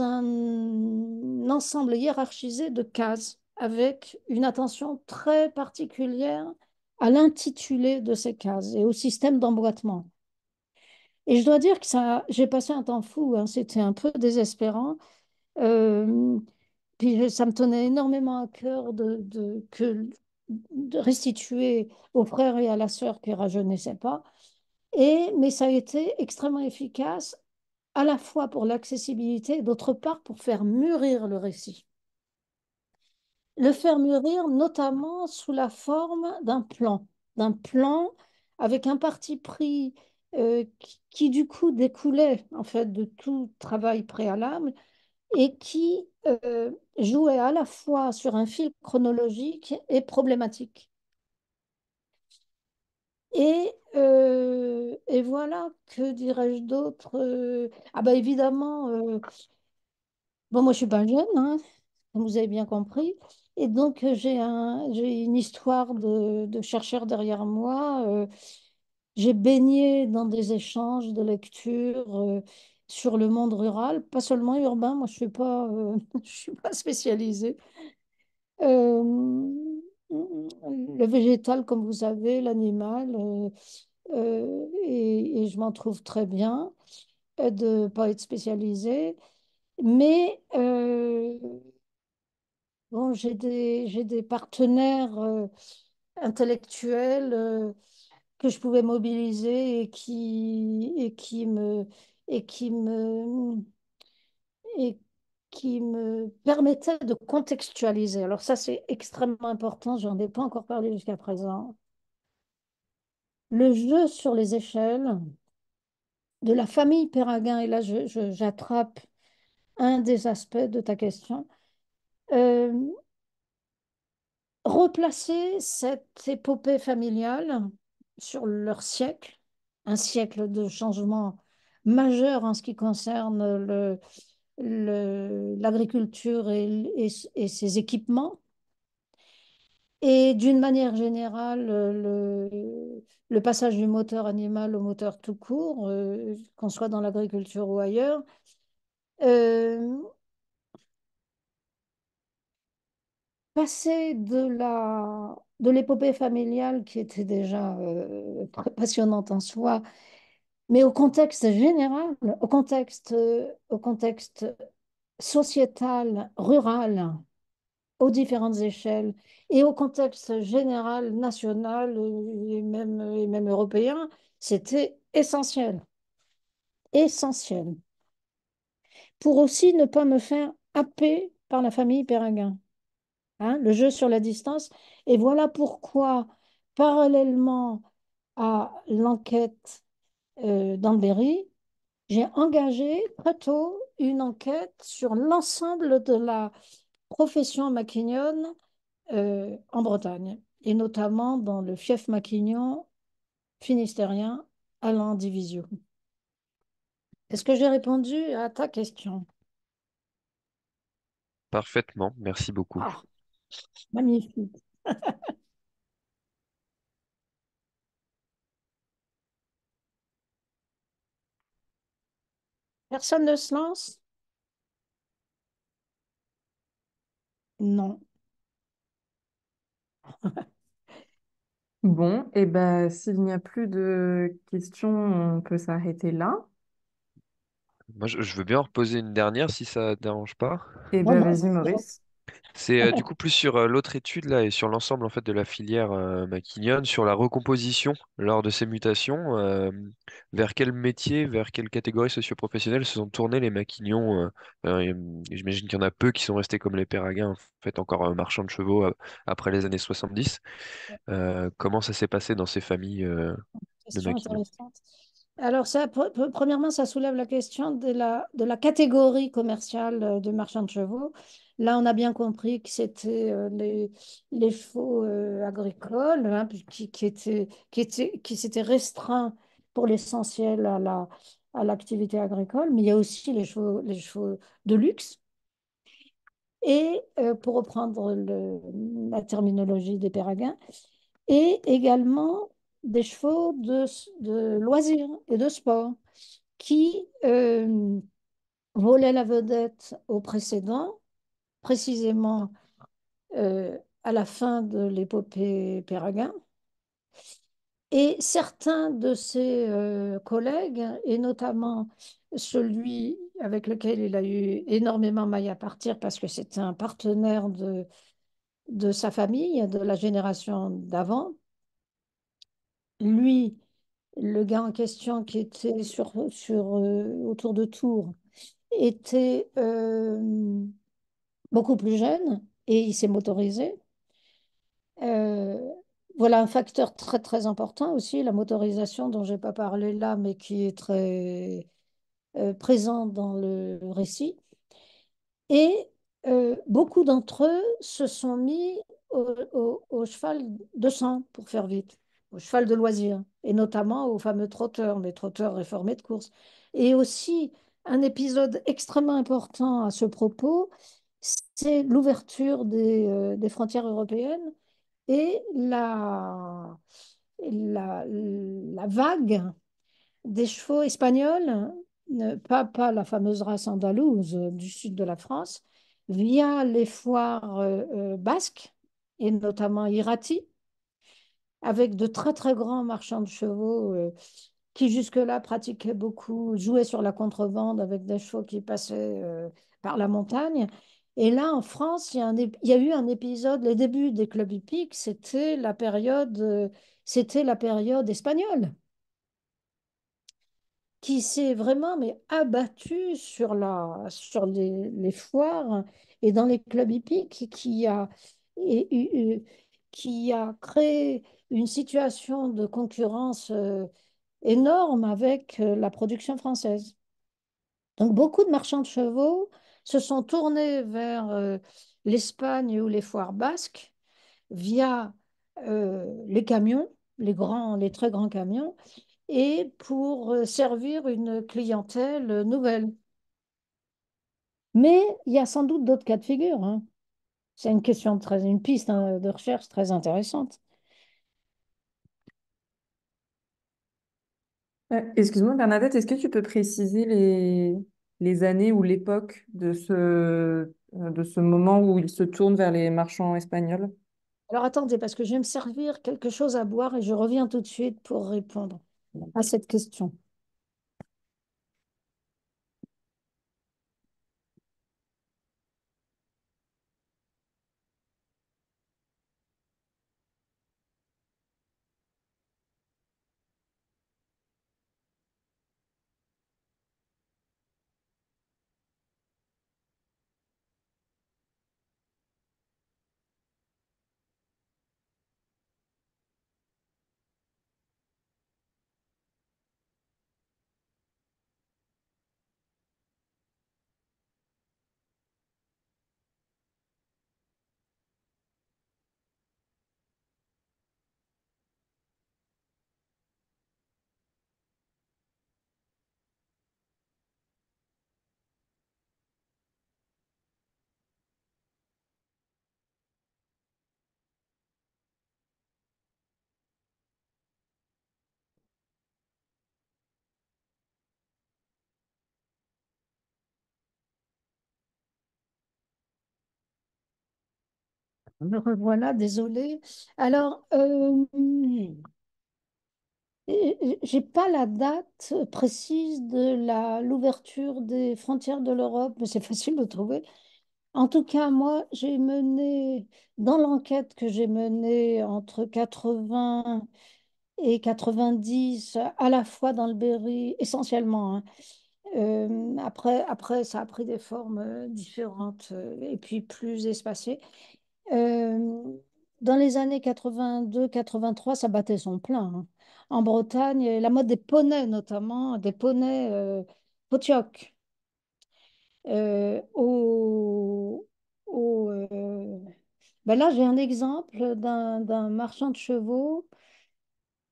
un ensemble hiérarchisé de cases, avec une attention très particulière à l'intitulé de ces cases et au système d'emboîtement. Et je dois dire que j'ai passé un temps fou, hein, c'était un peu désespérant. Euh, Puis ça me tenait énormément à cœur de restituer aux frères et à la sœur qui ne rajeunissait pas. Mais ça a été extrêmement efficace, à la fois pour l'accessibilité et d'autre part pour faire mûrir le récit. Le faire mûrir notamment sous la forme d'un plan avec un parti pris qui, du coup découlait en fait de tout travail préalable et qui jouait à la fois sur un fil chronologique et problématique. Et voilà, que dirais-je d'autre? Ah bah évidemment, bon moi je suis pas jeune, hein, comme vous avez bien compris, et donc j'ai une histoire de chercheur derrière moi. J'ai baigné dans des échanges de lecture sur le monde rural, pas seulement urbain. Moi je suis pas, je suis pas spécialisée. Le végétal, comme vous savez, l'animal, et je m'en trouve très bien de ne pas être spécialisée. Mais bon, j'ai des partenaires intellectuels que je pouvais mobiliser et qui me, et qui me permettaient de contextualiser. Alors ça, c'est extrêmement important, j'en ai pas encore parlé jusqu'à présent. Le jeu sur les échelles de la famille Péraguin, et là j'attrape un des aspects de ta question, euh, replacer cette épopée familiale sur leur siècle, un siècle de changement majeur en ce qui concerne l'agriculture et ses équipements. Et d'une manière générale, le passage du moteur animal au moteur tout court, qu'on soit dans l'agriculture ou ailleurs, euh, passer de l'épopée familiale qui était déjà très passionnante en soi, mais au contexte général, au contexte sociétal, rural, aux différentes échelles, et au contexte général, national et même européen, c'était essentiel, essentiel, pour aussi ne pas me faire happer par la famille Péringin. Hein, le jeu sur la distance. Et voilà pourquoi, parallèlement à l'enquête d'Ambéry, j'ai engagé très tôt une enquête sur l'ensemble de la profession maquignonne en Bretagne, et notamment dans le fief maquignon finistérien à Landivisiau. Est-ce que j'ai répondu à ta question? Parfaitement, merci beaucoup. Ah, magnifique. Personne ne se lance? Non. Bon, et ben s'il n'y a plus de questions, on peut s'arrêter là. Moi, je veux bien en reposer une dernière si ça te dérange pas. Et Non, ben non, vas-y, c'est bon. Maurice. C'est du coup plus sur l'autre étude là et sur l'ensemble en fait de la filière maquignonne, sur la recomposition lors de ces mutations, vers quel métier, vers quelle catégorie socio-professionnelle se sont tournés les maquignons. J'imagine qu'il y en a peu qui sont restés comme les Péraguins, en fait encore marchands de chevaux après les années 70. Comment ça s'est passé dans ces familles de Question maquignons? intéressante. Alors, ça, premièrement, ça soulève la question de la catégorie commerciale de marchands de chevaux. Là, on a bien compris que c'était les chevaux agricoles, hein, qui s'étaient restreints pour l'essentiel à l'activité agricole, mais il y a aussi les chevaux de luxe. Et pour reprendre la terminologie des Péraguins, et également des chevaux de loisirs et de sport qui volaient la vedette au précédent, précisément à la fin de l'épopée Péraguin. Et certains de ses collègues, et notamment celui avec lequel il a eu énormément maille à partir parce que c'était un partenaire de sa famille, de la génération d'avant, lui, le gars en question qui était autour de Tours était beaucoup plus jeune et il s'est motorisé. Euh, voilà un facteur très très important aussi, la motorisation dont je n'ai pas parlé là, mais qui est très présent dans le récit. Et beaucoup d'entre eux se sont mis au cheval de sang, pour faire vite, au cheval de loisir, et notamment aux fameux trotteurs, les trotteurs réformés de course. Et aussi, un épisode extrêmement important à ce propos, c'est l'ouverture des frontières européennes et la vague des chevaux espagnols, pas la fameuse race andalouse du sud de la France, via les foires basques, et notamment Irati, avec de très très grands marchands de chevaux qui jusque-là pratiquaient beaucoup, jouaient sur la contrebande avec des chevaux qui passaient par la montagne. Et là, en France, il y a eu un épisode, les débuts des clubs hippiques, c'était la période espagnole qui s'est vraiment mais abattu sur les foires et dans les clubs hippiques et- qui a créé une situation de concurrence énorme avec la production française. Donc beaucoup de marchands de chevaux se sont tournés vers l'Espagne ou les foires basques via les camions, les très grands camions, et pour servir une clientèle nouvelle. Mais il y a sans doute d'autres cas de figure, hein. C'est une piste hein, de recherche très intéressante. Excuse-moi, Bernadette, est-ce que tu peux préciser les années ou l'époque de ce moment où il se tourne vers les marchands espagnols? Alors attendez, parce que je vais me servir quelque chose à boire et je reviens tout de suite pour répondre à cette question. Me revoilà, désolée. Alors, j'ai pas la date précise de l'ouverture des frontières de l'Europe, mais c'est facile de trouver. En tout cas, moi, dans l'enquête que j'ai menée entre 80 et 90, à la fois dans le Berry, essentiellement, hein. Après, ça a pris des formes différentes et puis plus espacées. Euh, Dans les années 82-83, ça battait son plein, hein. En Bretagne, la mode des poneys notamment, des poneys potioc. Euh, au, ben là, j'ai un exemple d'un marchand de chevaux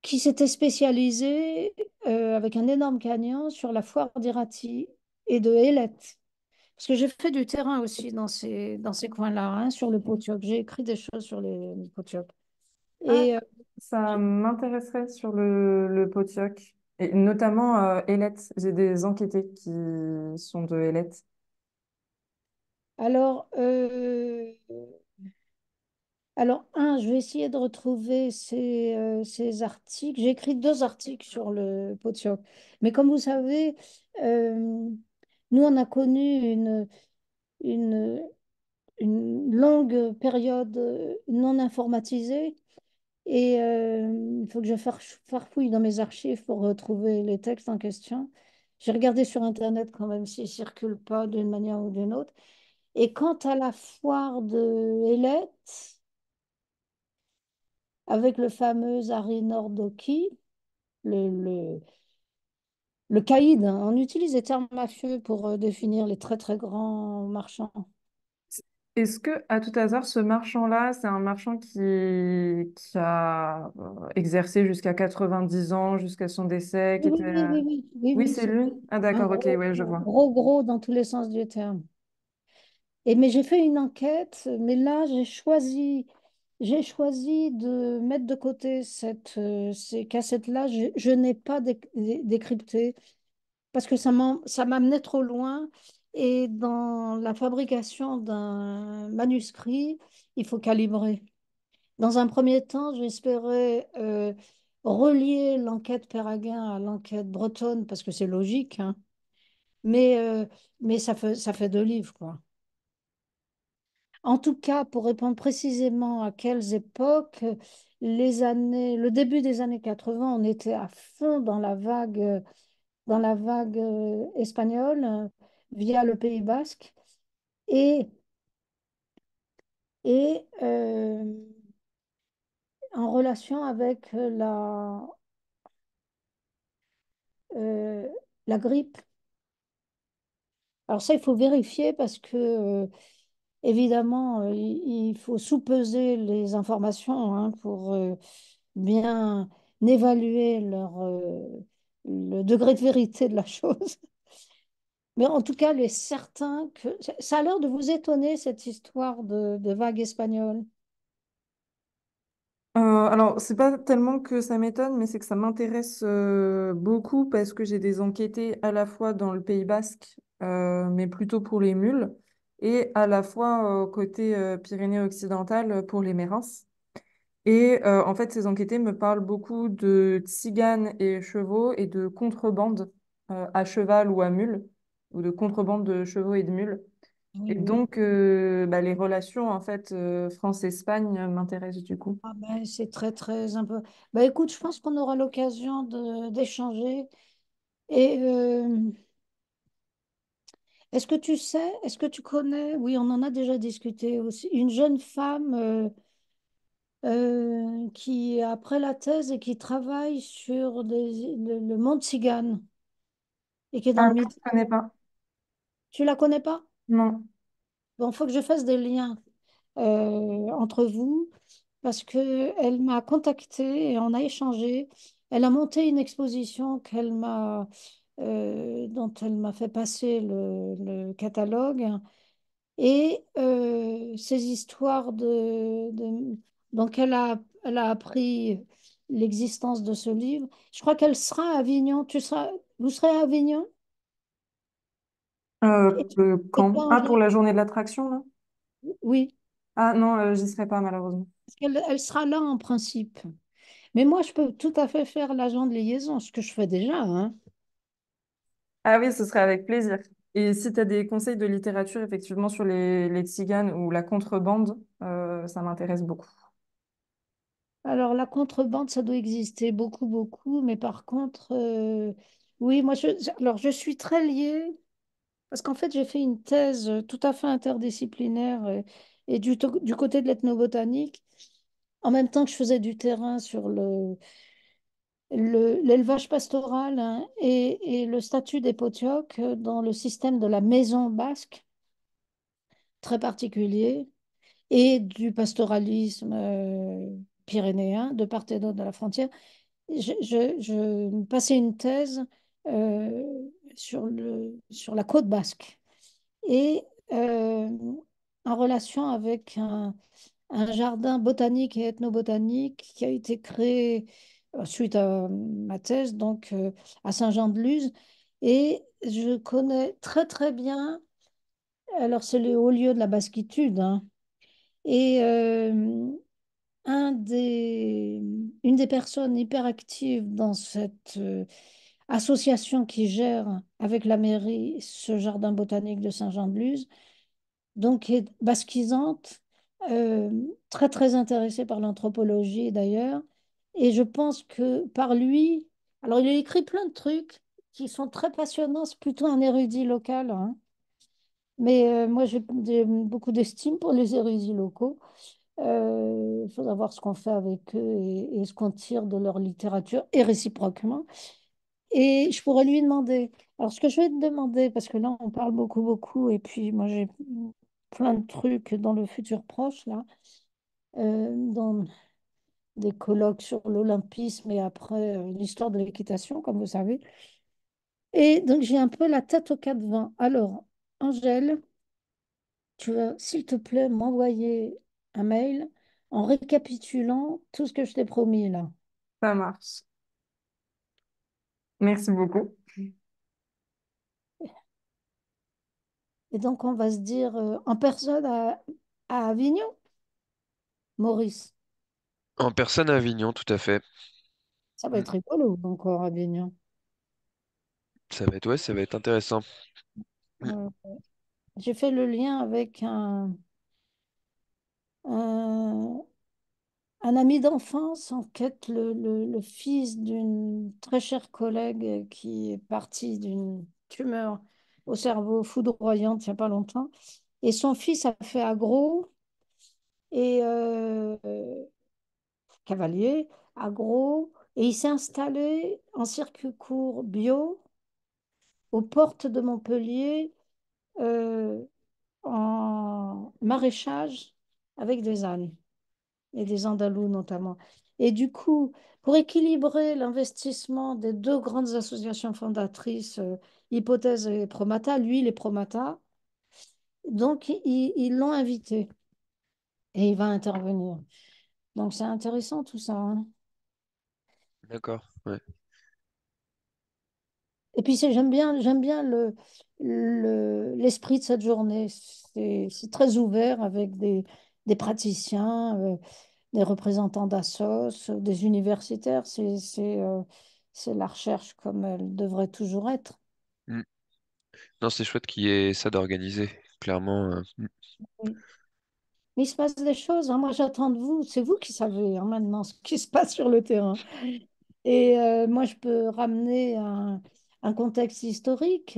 qui s'était spécialisé avec un énorme camion sur la foire d'Irati et de Ailette. Parce que j'ai fait du terrain aussi dans ces coins-là, hein, sur le Potioc. J'ai écrit des choses sur les Potioc. Ah, Et ça m'intéresserait sur le Potioc, et notamment Ailette. J'ai des enquêtés qui sont de Ailette. alors, je vais essayer de retrouver ces articles. J'ai écrit deux articles sur le Potioc. Mais comme vous savez, euh, nous, on a connu une, une longue période non informatisée. Et il faut que je farfouille dans mes archives pour retrouver les textes en question. J'ai regardé sur Internet quand même s'ils ne circulent pas d'une manière ou d'une autre. Et quant à la foire de Hélète, avec le fameux Harry Nordoki, le, le, le caïd, hein. On utilise les termes mafieux pour définir les très très grands marchands. Est-ce que, à tout hasard, ce marchand-là, c'est un marchand qui a exercé jusqu'à 90 ans, jusqu'à son décès, qui Oui, était... oui, oui, oui, oui, Oui, oui, c'est c'est lui? Ah un d'accord, ok, gros, ouais, je un vois. gros, gros dans tous les sens du terme. Mais j'ai fait une enquête, mais là j'ai choisi de mettre de côté ces cassettes-là. Je n'ai pas décrypté parce que ça m'amenait trop loin. Et dans la fabrication d'un manuscrit, il faut calibrer. Dans un premier temps, j'espérais relier l'enquête Péraguin à l'enquête bretonne parce que c'est logique, hein. Mais, euh, mais ça fait deux livres, quoi. En tout cas, pour répondre précisément à quelles époques, le début des années 80, on était à fond dans la vague espagnole via le Pays Basque et, et en relation avec euh, la grippe. Alors ça, il faut vérifier parce que, évidemment, il faut sous-peser les informations hein, pour bien évaluer le degré de vérité de la chose. Mais en tout cas, il est certain que ça a l'air de vous étonner, cette histoire de vague espagnole. Alors, c'est pas tellement que ça m'étonne, mais c'est que ça m'intéresse beaucoup parce que j'ai des enquêtés à la fois dans le Pays Basque, mais plutôt pour les mules, et à la fois côté Pyrénées-Occidentales pour les mérins. Et en fait, ces enquêtés me parlent beaucoup de tziganes et chevaux et de contrebande à cheval ou à mule, ou de contrebande de chevaux et de mules. Oui, Et oui. donc, bah, les relations en fait France-Espagne m'intéressent du coup. Ah ben, c'est très, très un peu. Ben, écoute, je pense qu'on aura l'occasion d'échanger. Et est-ce que tu connais, oui, on en a déjà discuté aussi, une jeune femme qui, après la thèse et qui travaille sur le monde tzigane et qui est dans Ah le non, Midi. je connais pas. Tu la connais pas? Non. Bon, il faut que je fasse des liens entre vous parce que elle m'a contactée et on a échangé. Elle a monté une exposition dont elle m'a fait passer le catalogue. Et ces histoires donc elle a appris l'existence de ce livre. Je crois qu'elle sera à Avignon. Vous serez à Avignon? Et, et Quand? toi, Ah, pour la journée de l'attraction, là? oui, Ah non, j'y serai pas malheureusement. parce qu'elle elle sera là en principe. Mais moi, je peux tout à fait faire l'agent de liaison, ce que je fais déjà, hein. Ah oui, ce serait avec plaisir. Et si tu as des conseils de littérature, effectivement, sur les tziganes ou la contrebande, ça m'intéresse beaucoup. Alors, la contrebande, ça doit exister beaucoup, beaucoup. Mais par contre, oui, alors je suis très liée. Parce qu'en fait, j'ai fait une thèse tout à fait interdisciplinaire et du côté de l'ethnobotanique, en même temps que je faisais du terrain sur l'élevage pastoral hein, et le statut des potiocs dans le système de la maison basque, très particulier, et du pastoralisme pyrénéen, de part et d'autre de la frontière. Je passais une thèse sur la côte basque. Et euh, en relation avec un jardin botanique et ethnobotanique qui a été créé suite à ma thèse, donc à Saint-Jean-de-Luz. Et je connais très très bien, alors c'est le haut lieu de la basquitude, hein, et une des personnes hyper actives dans cette association qui gère avec la mairie ce jardin botanique de Saint-Jean-de-Luz, donc est basquisante, euh, très très intéressée par l'anthropologie d'ailleurs. Et je pense que par lui, alors il a écrit plein de trucs qui sont très passionnants, c'est plutôt un érudit local, hein. Mais moi j'ai beaucoup d'estime pour les érudits locaux. Il faudra voir ce qu'on fait avec eux et ce qu'on tire de leur littérature et réciproquement. Et je pourrais lui demander. Alors, ce que je vais te demander, parce que là, on parle beaucoup, beaucoup, et puis moi, j'ai plein de trucs dans le futur proche, là, dans des colloques sur l'olympisme et après l'histoire de l'équitation, comme vous savez. Et donc, j'ai un peu la tête au quatre vents. Alors, Angèle, tu vas, s'il te plaît, m'envoyer un mail en récapitulant tout ce que je t'ai promis là. Ça marche. Merci beaucoup. Et donc, on va se dire en personne à Avignon, Maurice. En personne à Avignon, tout à fait. Ça va Mm. être rigolo encore, Avignon. Ça va être, ouais, ça va être intéressant. Mm. Euh, j'ai fait le lien avec un, un ami d'enfance, en fait, le fils d'une très chère collègue qui est partie d'une tumeur au cerveau foudroyante il n'y a pas longtemps. Et son fils a fait agro et cavalier, agro, et il s'est installé en circuit court bio aux portes de Montpellier euh, en maraîchage avec des ânes et des andalous notamment. Et du coup, pour équilibrer l'investissement des deux grandes associations fondatrices, Hypothèse et Promata, lui, les Promata, donc ils l'ont invité et il va intervenir. Donc c'est intéressant tout ça, hein. D'accord. Ouais. Et puis j'aime bien l'esprit de cette journée. C'est très ouvert avec des praticiens, des représentants d'Assos, des universitaires. C'est la recherche comme elle devrait toujours être. Mm. Non, c'est chouette qu'il y ait ça d'organisé, clairement. Mm. Oui. Mais il se passe des choses, hein. Moi, j'attends de vous. C'est vous qui savez, hein, maintenant ce qui se passe sur le terrain. Et moi, je peux ramener un contexte historique,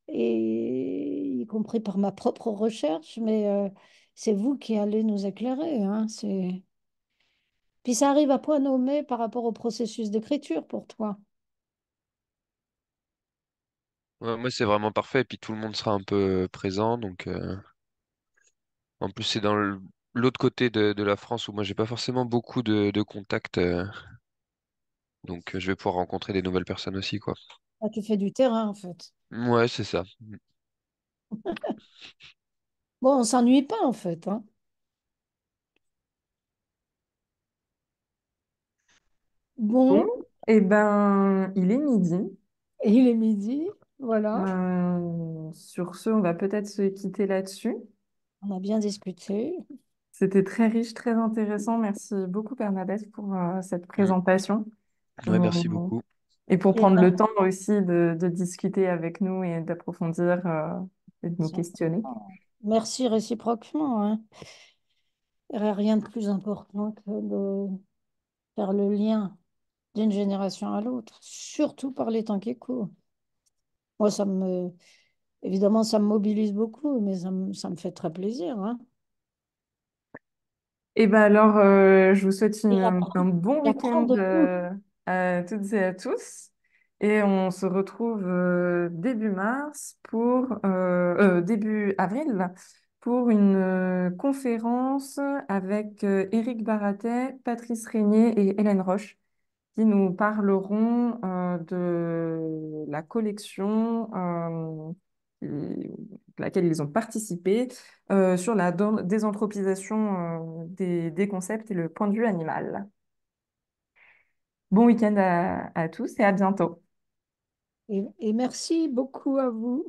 et y compris par ma propre recherche, mais c'est vous qui allez nous éclairer, hein. Puis ça arrive à point nommé par rapport au processus d'écriture pour toi. Ouais, moi, c'est vraiment parfait. Et puis tout le monde sera un peu présent. Donc, en plus, c'est dans l'autre côté de la France où moi, j'ai pas forcément beaucoup de contacts. Donc, je vais pouvoir rencontrer des nouvelles personnes aussi, quoi. Ah, tu fais du terrain, en fait. Ouais, c'est ça. Bon, on s'ennuie pas, en fait, hein. Bon, Bon, eh ben, il est midi. et il est midi, voilà. Sur ce, on va peut-être se quitter là-dessus. On a bien discuté. C'était très riche, très intéressant. Merci beaucoup, Bernadette, pour cette Mm. présentation. Ouais, Euh, merci beaucoup. et pour Et prendre ben, le temps aussi de discuter avec nous et d'approfondir et de nous c'est questionner. important. Merci réciproquement, hein. Il n'y a rien de plus important que de faire le lien d'une génération à l'autre, surtout par les temps qui courent. Moi, évidemment, ça me mobilise beaucoup, mais ça me fait très plaisir, hein. Et ben alors, je vous souhaite Et un bon j'apprends week-end de vous. à toutes et à tous. Et on se retrouve début mars début avril pour une conférence avec Éric Baratet, Patrice Régnier et Hélène Roche qui nous parleront de la collection à laquelle ils ont participé sur la désanthropisation des concepts et le point de vue animal. Bon week-end à tous et à bientôt. Et merci beaucoup à vous.